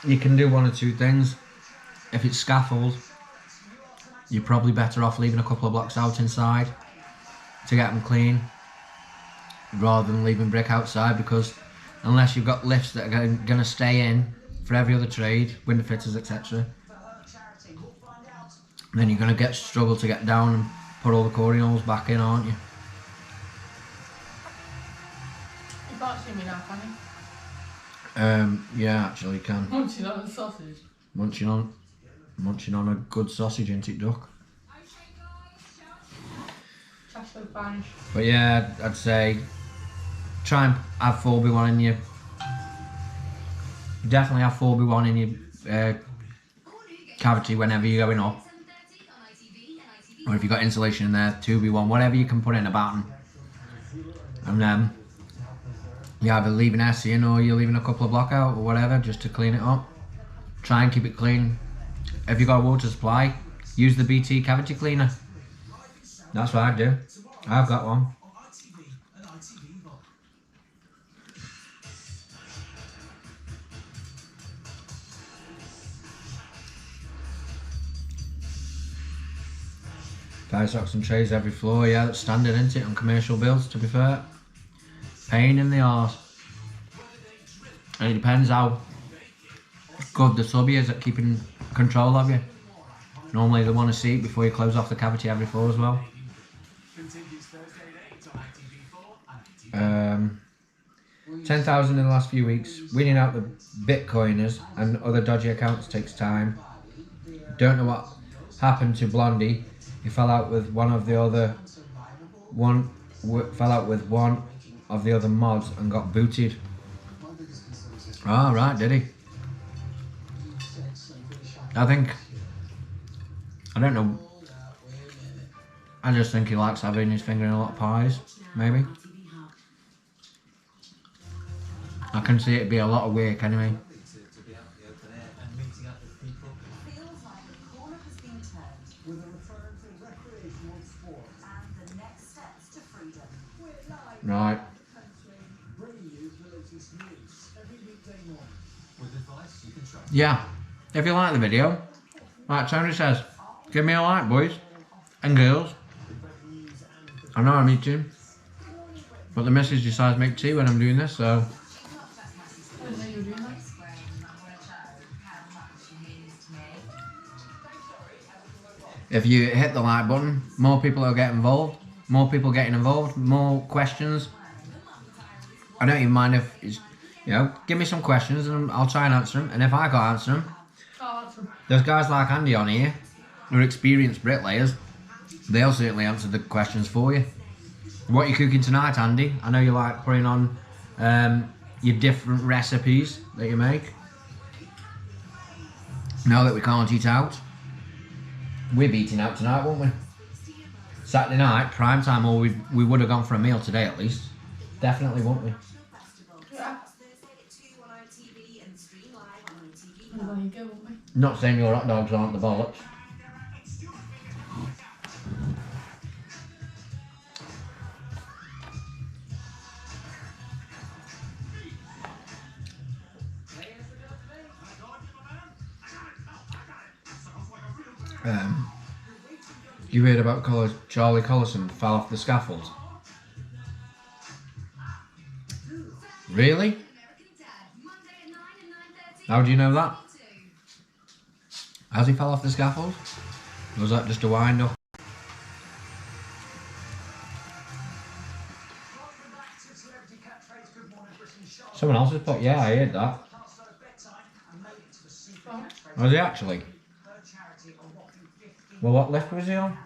You can do one or two things. If it's scaffold, you're probably better off leaving a couple of blocks out inside to get them clean, rather than leaving brick outside, because unless you've got lifts that are going to stay in for every other trade, window fitters, etc., then you're going to struggle to get down and put all the coring holes back in, aren't you? You can't see me now, can you? Yeah, actually you can. Munching on a sausage. Munching on a good sausage, ain't it, Duck? Trash for the parish. But yeah, I'd say try and have 4B1 in your. Definitely have 4B1 in your cavity whenever you're going up. Or if you've got insulation in there, 2B1, whatever you can put in a batten. And then you're either leaving S in or you're leaving a couple of block out or whatever, just to clean it up. Try and keep it clean. If you've got a water supply, use the BT cavity cleaner. That's what I do. I've got one. Fire socks and trays every floor, yeah, that's standard, isn't it, on commercial builds, to be fair. Pain in the arse. And it depends how good the subby is at keeping control of you. Normally they want to see it before you close off the cavity every floor as well. 10,000 in the last few weeks. Weeding out the Bitcoiners and other dodgy accounts takes time. Don't know what happened to Blondie. He fell out with one of the other mods and got booted. Oh, right, did he? I don't know. I just think he likes having his finger in a lot of pies, maybe. I can see it be a lot of work anyway. Right. Yeah. If you like the video, like Tony says, give me a like, boys and girls. I know I'm eating, but the missus decides to make tea when I'm doing this, so. I didn't know you were doing that. If you hit the like button, more people will get involved. More people getting involved, more questions. I don't even mind if it's, give me some questions and I'll try and answer them. And if I can't answer them, I'll answer them. there's guys like Andy on here who are experienced bricklayers. They'll certainly answer the questions for you. What are you cooking tonight, Andy? I know you like putting on your different recipes that you make. Now that we can't eat out, we're eating out tonight, won't we? Saturday night, prime time, or we would have gone for a meal today at least. Definitely, won't we? Yeah. And there you go, won't we? Not saying your hot dogs aren't the bollocks. You heard about Charlie Collison fell off the scaffold? Really? How do you know that? Has he fell off the scaffold? Or was that just a wind up? Someone else has put, yeah, I heard that. Was he actually? Well, what lift was he on?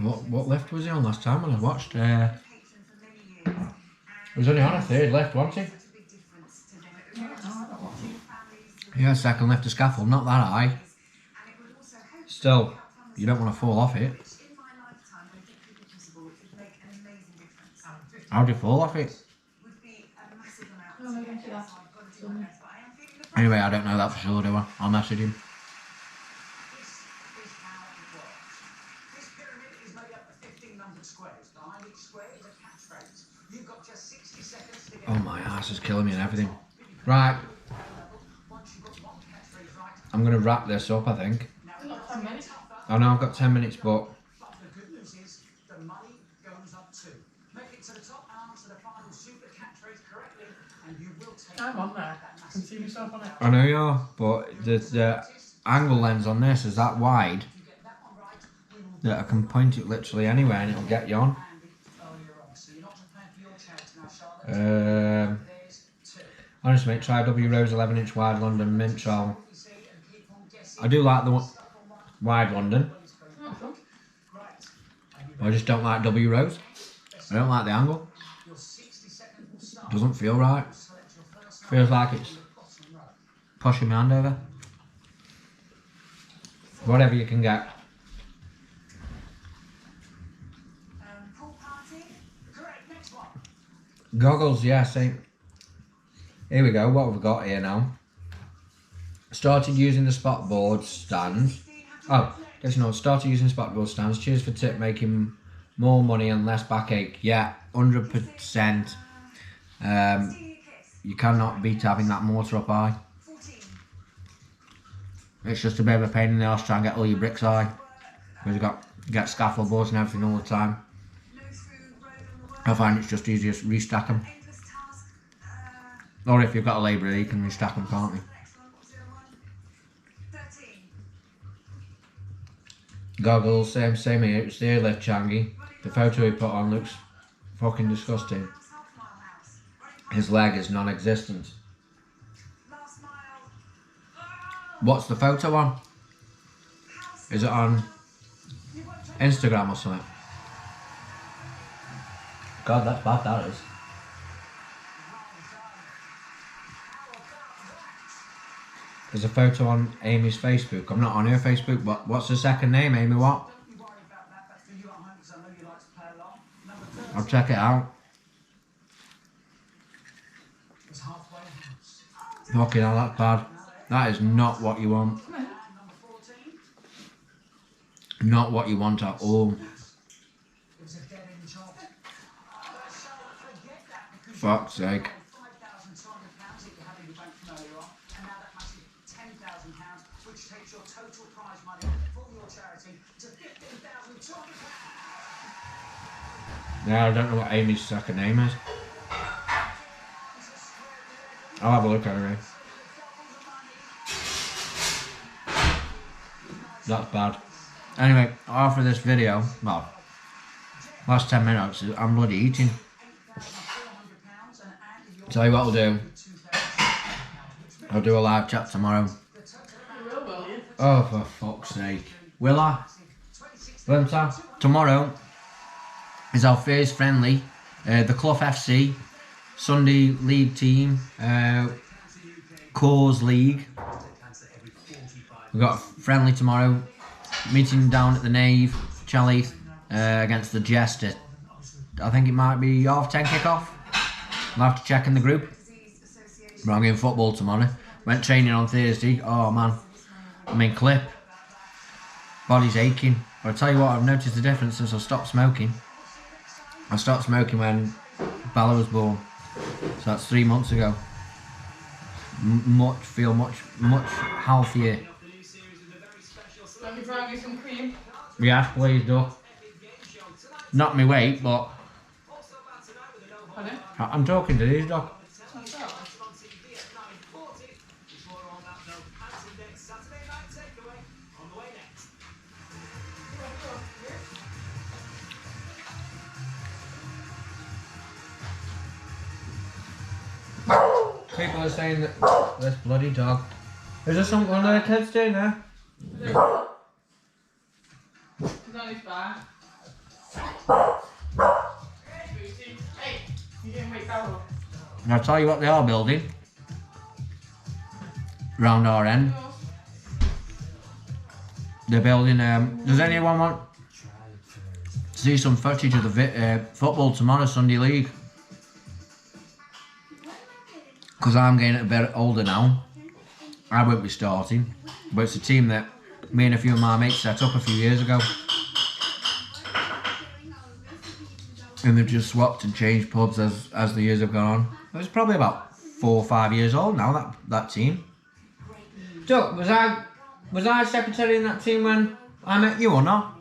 What lift was he on last time when I watched? He was only on a third lift, wasn't he? Yeah, second lift to scaffold, not that high. Still, you don't want to fall off it. How'd you fall off it? Anyway, I don't know that for sure, do I? I'll message him. Oh, my ass is killing me and everything. Right. I'm going to wrap this up, I think. You've got 10 minutes. I know I've got 10 minutes, but... The good news is the money goes up too. Make it to the top and answer the final super catchphrase correctly, and you will take. I'm on there. I can see myself on it. I know you are, but the angle lens on this is that wide that I can point it literally anywhere and it'll get you on. Honestly, mate, try W Rose 11-inch wide London mint trowel. I do like the wide London. I just don't like W Rose. I don't like the angle. Doesn't feel right. Feels like it's pushing my hand over. Whatever you can get. Goggles, yeah, same. Here we go, what have we got here now? Started using the spot board stands. Oh, guess not. Started using spot board stands. Cheers for tip, making more money and less backache. Yeah, 100%. You cannot beat having that mortar up high. It's just a bit of a pain in the arse trying to get all your bricks high. Because you've got to get scaffold boards and everything all the time. I find it's just easier to restack them. Or if you've got a labourer, you can restack them, can't you? Goggles, same here. It's the airlift Changi. The photo he put on looks fucking disgusting. His leg is non-existent. What's the photo on? Is it on Instagram or something? God, that's bad, that is. There's a photo on Amy's Facebook. I'm not on her Facebook, but what's her second name, Amy? What? I'll check it out. Fucking hell, that's bad. That is not what you want. Not what you want at all. Fuck's sake. Yeah, I don't know what Amy's second name is. I'll have a look anyway. That's bad. Anyway, after this video, well, last 10 minutes, I'm bloody eating. Tell you what I'll do. I'll do a live chat tomorrow. You will you? Oh, for fuck's sake. Will I? Won't I? Tomorrow is our first friendly. The Clough FC Sunday League team. Cause League. We've got a friendly tomorrow. Meeting down at the Nave, Challeith, against the Jester. I think it might be 10:30 kickoff. I'll have to check in the group. But I'm getting football tomorrow. Went training on Thursday. Oh man, I'm in clip. Body's aching. But I'll tell you what, I've noticed the difference since I stopped smoking. I stopped smoking when Bella was born. So that's 3 months ago. Feel much healthier. Let me grab you some cream. Yeah, please do. Not me weight, but Pardon? I'm talking to these, Doc. What's that? People are saying that this bloody dog. Is there something on their kids doing there? He's on his back. Hey, you didn't wake that up. And I'll tell you what they are building. Round our end. They're building, does anyone want to see some footage of the football tomorrow, Sunday League? Because I'm getting a bit older now. I won't be starting. But it's a team that me and a few of my mates set up a few years ago. And they've just swapped and changed pubs as the years have gone on. It was probably about 4 or 5 years old now, that team. So, was I secretary in that team when I met you or not?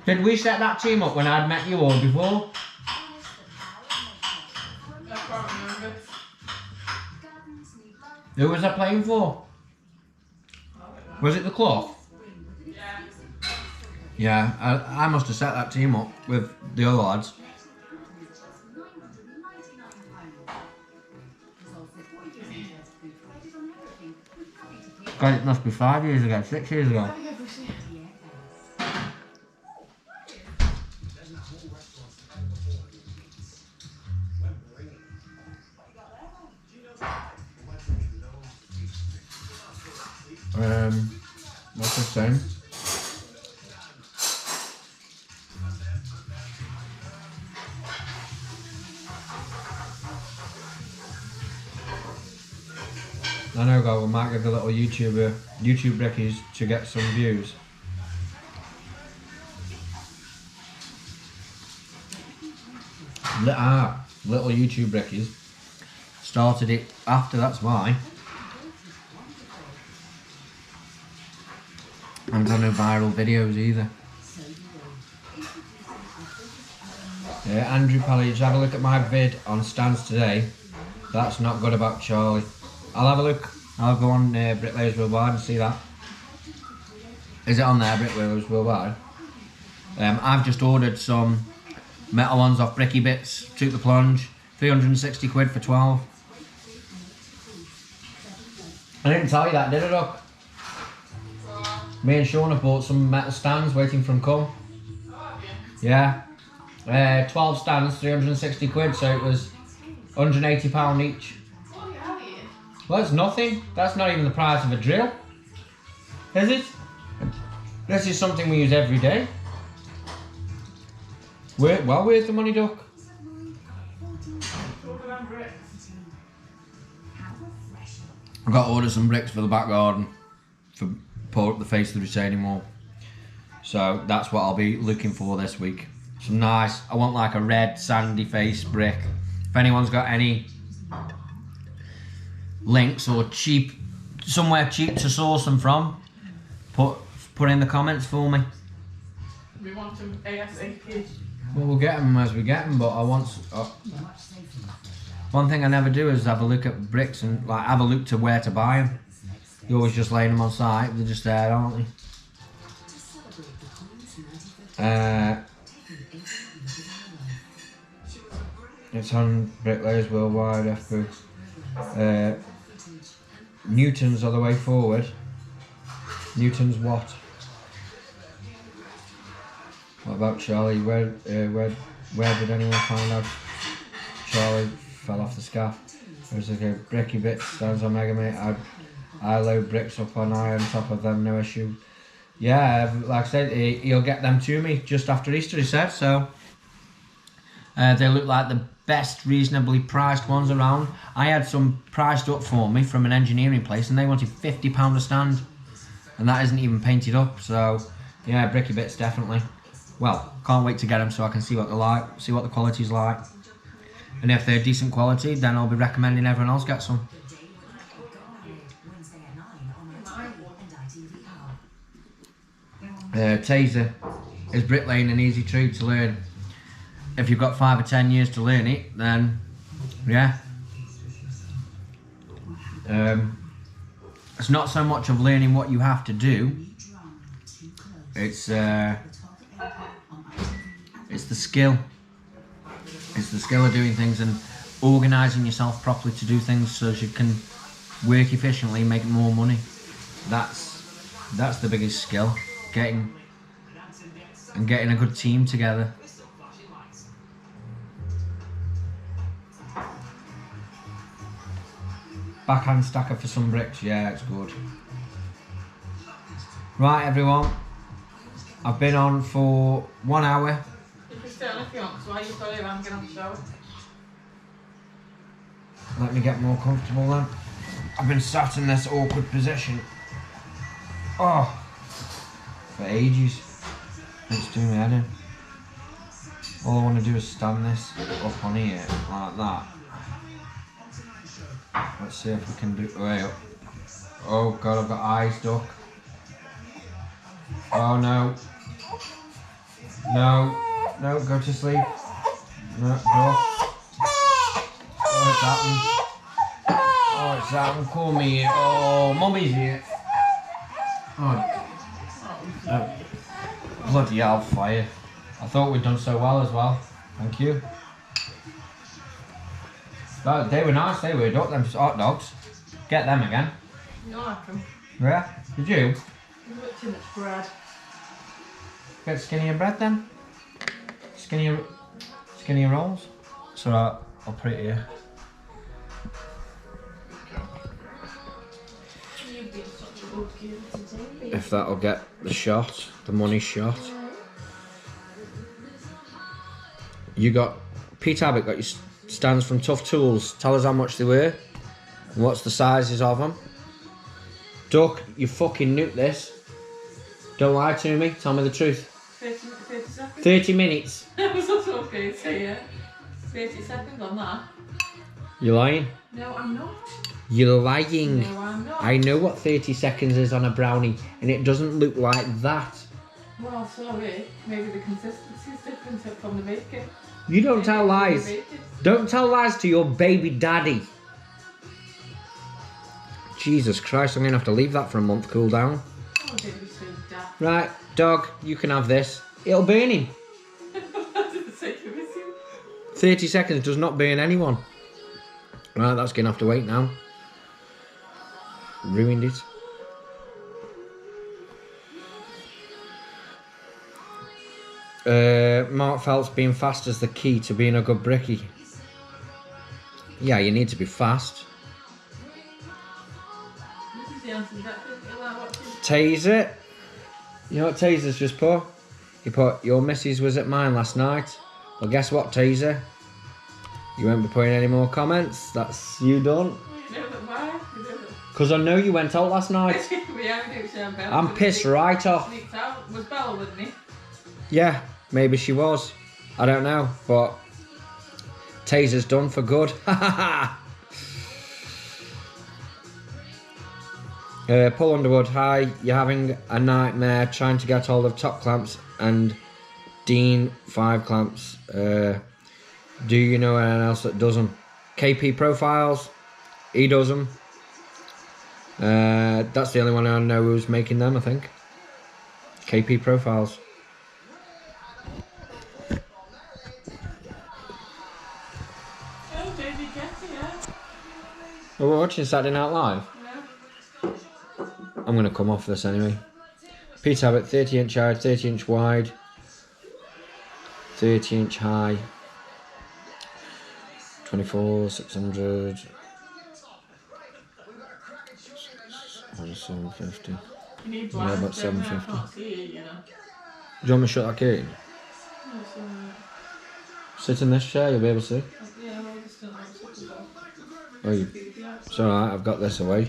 Did we set that team up when I'd met you all before? I can't remember. Who was I playing for? Was it the cloth? Yeah. Yeah, I must have set that team up with the other lads. God, it must be 5 years ago, 6 years ago. What's this saying? I know, God, we might give the little YouTube brickies to get some views. Little YouTube brickies started it after, that's why. I haven't done no viral videos either. Yeah, Andrew Pally, just have a look at my vid on stands today. That's not good about Charlie. I'll have a look. I'll go on Bricklayers Worldwide and see that. Is it on there, Bricklayers Worldwide? I've just ordered some metal ones off Bricky Bits. Took the plunge. 360 quid for 12. I didn't tell you that, did I, Doc? Me and Sean have bought some metal stands waiting for them come. Yeah. 12 stands, 360 quid, so it was £180 each. Well, it's nothing. That's not even the price of a drill. Is it? This is something we use every day. Where's the money, Duck? I've got to order some bricks for the back garden for pour up the face of the retaining wall. So that's what I'll be looking for this week. Some nice, I want like a red sandy face brick. If anyone's got any links or somewhere cheap to source them from, put in the comments for me. We want them ASAP. Well, we'll get them as we get them, but I want... one thing I never do is have a look at bricks and like have a look to where to buy them. You're always just laying them on site, they're just there, aren't they? It's on Bricklayers Worldwide, FBoo. Newtons are the way forward. Newtons what? What about Charlie? Where did anyone find out Charlie fell off the scaff? It was like a bricky bit stands on Mega Mate. I load bricks up on iron top of them, no issue. Yeah, like I said, he'll get them to me just after Easter, he said, so they look like the best reasonably priced ones around. I had some priced up for me from an engineering place and they wanted £50 a stand and that isn't even painted up, so yeah, bricky bits definitely. Well, can't wait to get them so I can see what they're like, see what the quality's like, and if they're decent quality then I'll be recommending everyone else get some. Taser, is bricklaying an easy trade to learn? If you've got 5 or 10 years to learn it, then yeah. It's not so much of learning what you have to do, it's the skill. It's the skill of doing things and organising yourself properly to do things so that you can work efficiently and make more money. That's the biggest skill. Getting a good team together. Backhand stacker for some bricks, yeah, it's good. Right, everyone, I've been on for 1 hour. You can stay on if you want, so why you still here? I'm going to shower. Let me get more comfortable then. I've been sat in this awkward position. Oh. For ages. It's doing me head in. All I want to do is stand this up on here like that. Let's see if we can do way up. Oh god, I've got eyes, duck. Oh no. No, go to sleep. No, duck. Oh, it's happened. Oh, it's happened. Call me here. Oh, mummy's here. Oh. Bloody hellfire. I thought we'd done so well as well. Thank you. They were nice, they were. Duck them hot dogs. Get them again. You don't like them. Yeah? Did you? There's a bit too much bread. Get skinnier bread then? Skinnier rolls? It's alright, I'll put it here. You've been such a good girl today. If that'll get the shot, the money shot. You got, Pete Abbott got your stands from Tough Tools. Tell us how much they were and what's the sizes of them. Duck, you fucking nuked this. Don't lie to me, tell me the truth. 30 seconds? 30 minutes. That was what I was going to say, yeah. 30 seconds on that. You're lying. No, I'm not. You're lying. No, I'm not. I know what 30 seconds is on a brownie and it doesn't look like that. Well, sorry. Maybe the consistency is different from the bacon. You don't tell lies. Don't tell lies to your baby daddy. Jesus Christ, I'm going to have to leave that for a month cool down. Oh, don't be so daft. Right, dog, you can have this. It'll burn him. 30 seconds does not burn anyone. Right, that's going to have to wait now. Ruined it. Mark Phelps, being fast is the key to being a good brickie. Yeah, you need to be fast. Taser. You know what Taser's just put? He put, your missus was at mine last night. Well, guess what, Taser? You won't be putting any more comments. That's you done. Why? Because I know you went out last night. I'm pissed right off. Was Bella with me? Yeah, maybe she was. I don't know, but Taser's done for good. Paul Underwood, hi. You're having a nightmare trying to get hold of top clamps and Dean 5 clamps. Do you know anyone else that does them? KP Profiles, he does them. That's the only one I know who's making them, I think. KP Profiles. Oh, David Getty, yeah. Oh, we're watching Saturday Night Live? Yeah. I'm going to come off this anyway. Pete Abbott, 30 inch high, 30 inch wide, 30 inch high, 24, 600, 750. You need Yeah, about blinds, don't you? I 750. can't see you, you know. Do you want me to shut that curtain? No, it's alright. Sit in this chair, you'll be able to see. Yeah, well, I just don't know what to do. Oh, you, it's alright, I've got this away.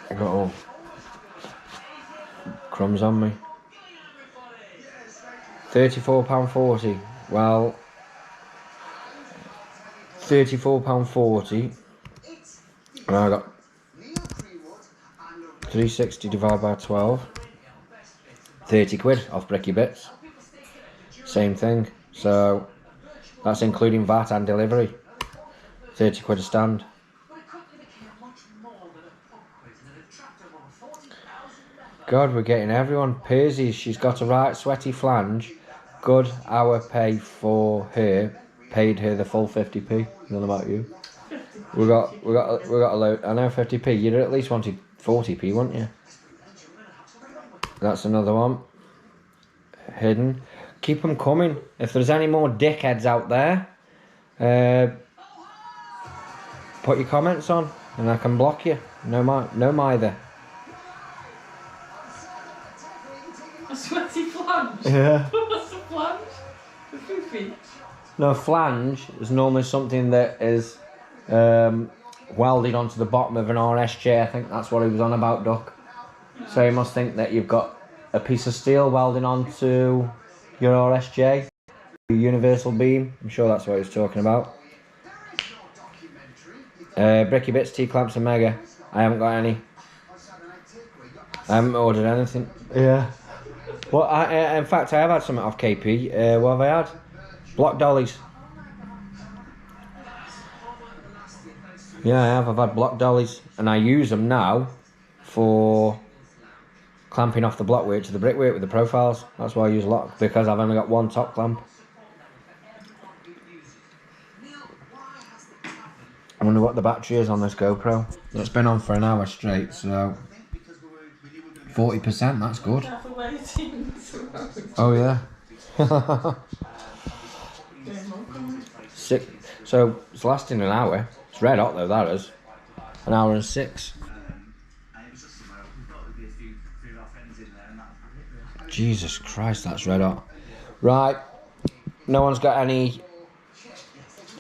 I got all crumbs on me. £34.40. Well, £34.40. And I got 360 divided by 12. 30 quid off Bricky Bits. Same thing. So that's including VAT and delivery. 30 quid a stand. God, we're getting everyone. Persies, she's got a right sweaty flange. Good hour pay for her. Paid her the full 50p. None about you. We got a load. I know 50p. You'd at least wanted 40p, wouldn't you? That's another one. Hidden. Keep them coming. If there's any more dickheads out there, put your comments on, and I can block you. No mither. A sweaty flange? Yeah. What's a flange? The foofy? No, flange is normally something that is welded onto the bottom of an RSJ. I think that's what he was on about, Duck. So you must think that you've got a piece of steel welding onto your RSJ, your universal beam. I'm sure that's what he was talking about. Bricky Bits, T-clamps and Mega. I haven't got any. I haven't ordered anything. Yeah. Well, in fact, I have had something off KP. What have I had? Block dollies. Yeah, I have. I've had block dollies. And I use them now for clamping off the block weight to the brickwork with the profiles. That's why I use a lot, because I've only got one top clamp. I wonder what the battery is on this GoPro. It's been on for an hour straight, so 40%, that's good. Oh yeah. So it's lasting an hour. It's red hot though, that is. An hour and 6. Jesus Christ, that's red hot. Right, no one's got any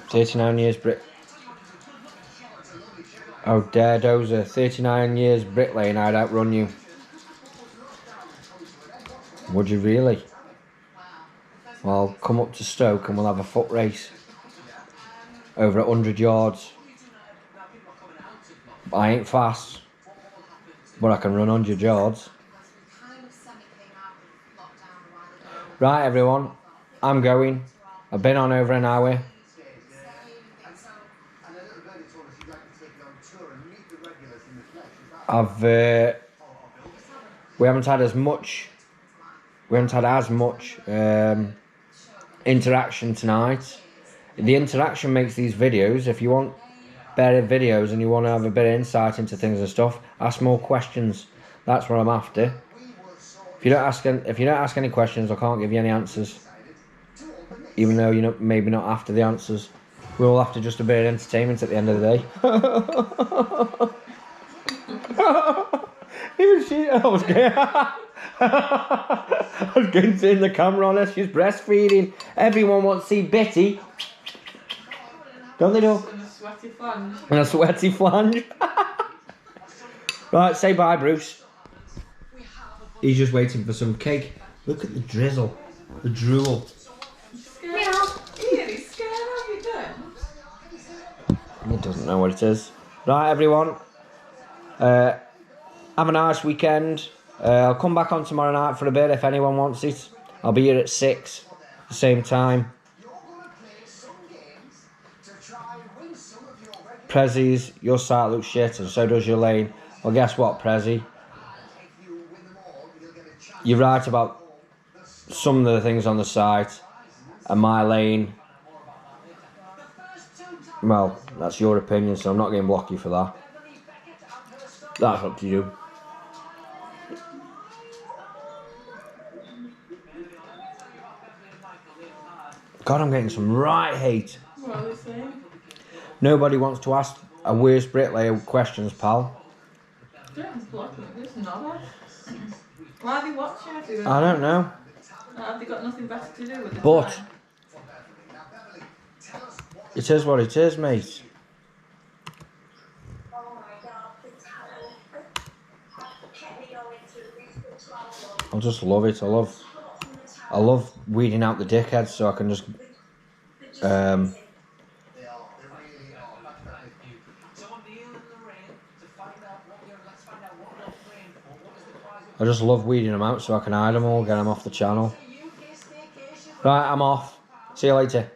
39 years brick. Oh, dare dozer, 39 years bricklaying, I'd outrun you. Would you really? Well, come up to Stoke and we'll have a foot race. Over 100 yards. I ain't fast, but I can run 100 yards. Right, everyone, I'm going. I've been on over an hour. We haven't had as much interaction tonight. The interaction makes these videos. If you want better videos and you want to have a bit of insight into things and stuff, ask more questions. That's what I'm after. If you don't ask any questions, I can't give you any answers. Even though you're maybe not after the answers. We're all after just a bit of entertainment at the end of the day. Even she, I was going to turn the camera on her. She's breastfeeding. Everyone wants to see Betty. Don't they, Doug? In a sweaty flange. In a sweaty flange. Right, say bye, Bruce. He's just waiting for some cake. Look at the drizzle. The drool. He's scared of you then. He doesn't know what it is. Right, everyone. Have a nice weekend. I'll come back on tomorrow night for a bit if anyone wants it. I'll be here at 6, the same time. Prezzies, your site looks shit and so does your lane. Well, guess what, Prezzy? You're right about some of the things on the site, and my lane, well, that's your opinion, so I'm not going to block you for that. That's up to you. God, I'm getting some right hate. What are they saying? Nobody wants to ask a worst bricklayer questions, pal. Don't block them, it's not. Why are they watching it? I don't know. Have they got nothing better to do with it? But it is what it is, mate. I just love it. I love weeding out the dickheads so I can just I just love weeding them out so I can hide them all, get them off the channel. Right, I'm off. See you later.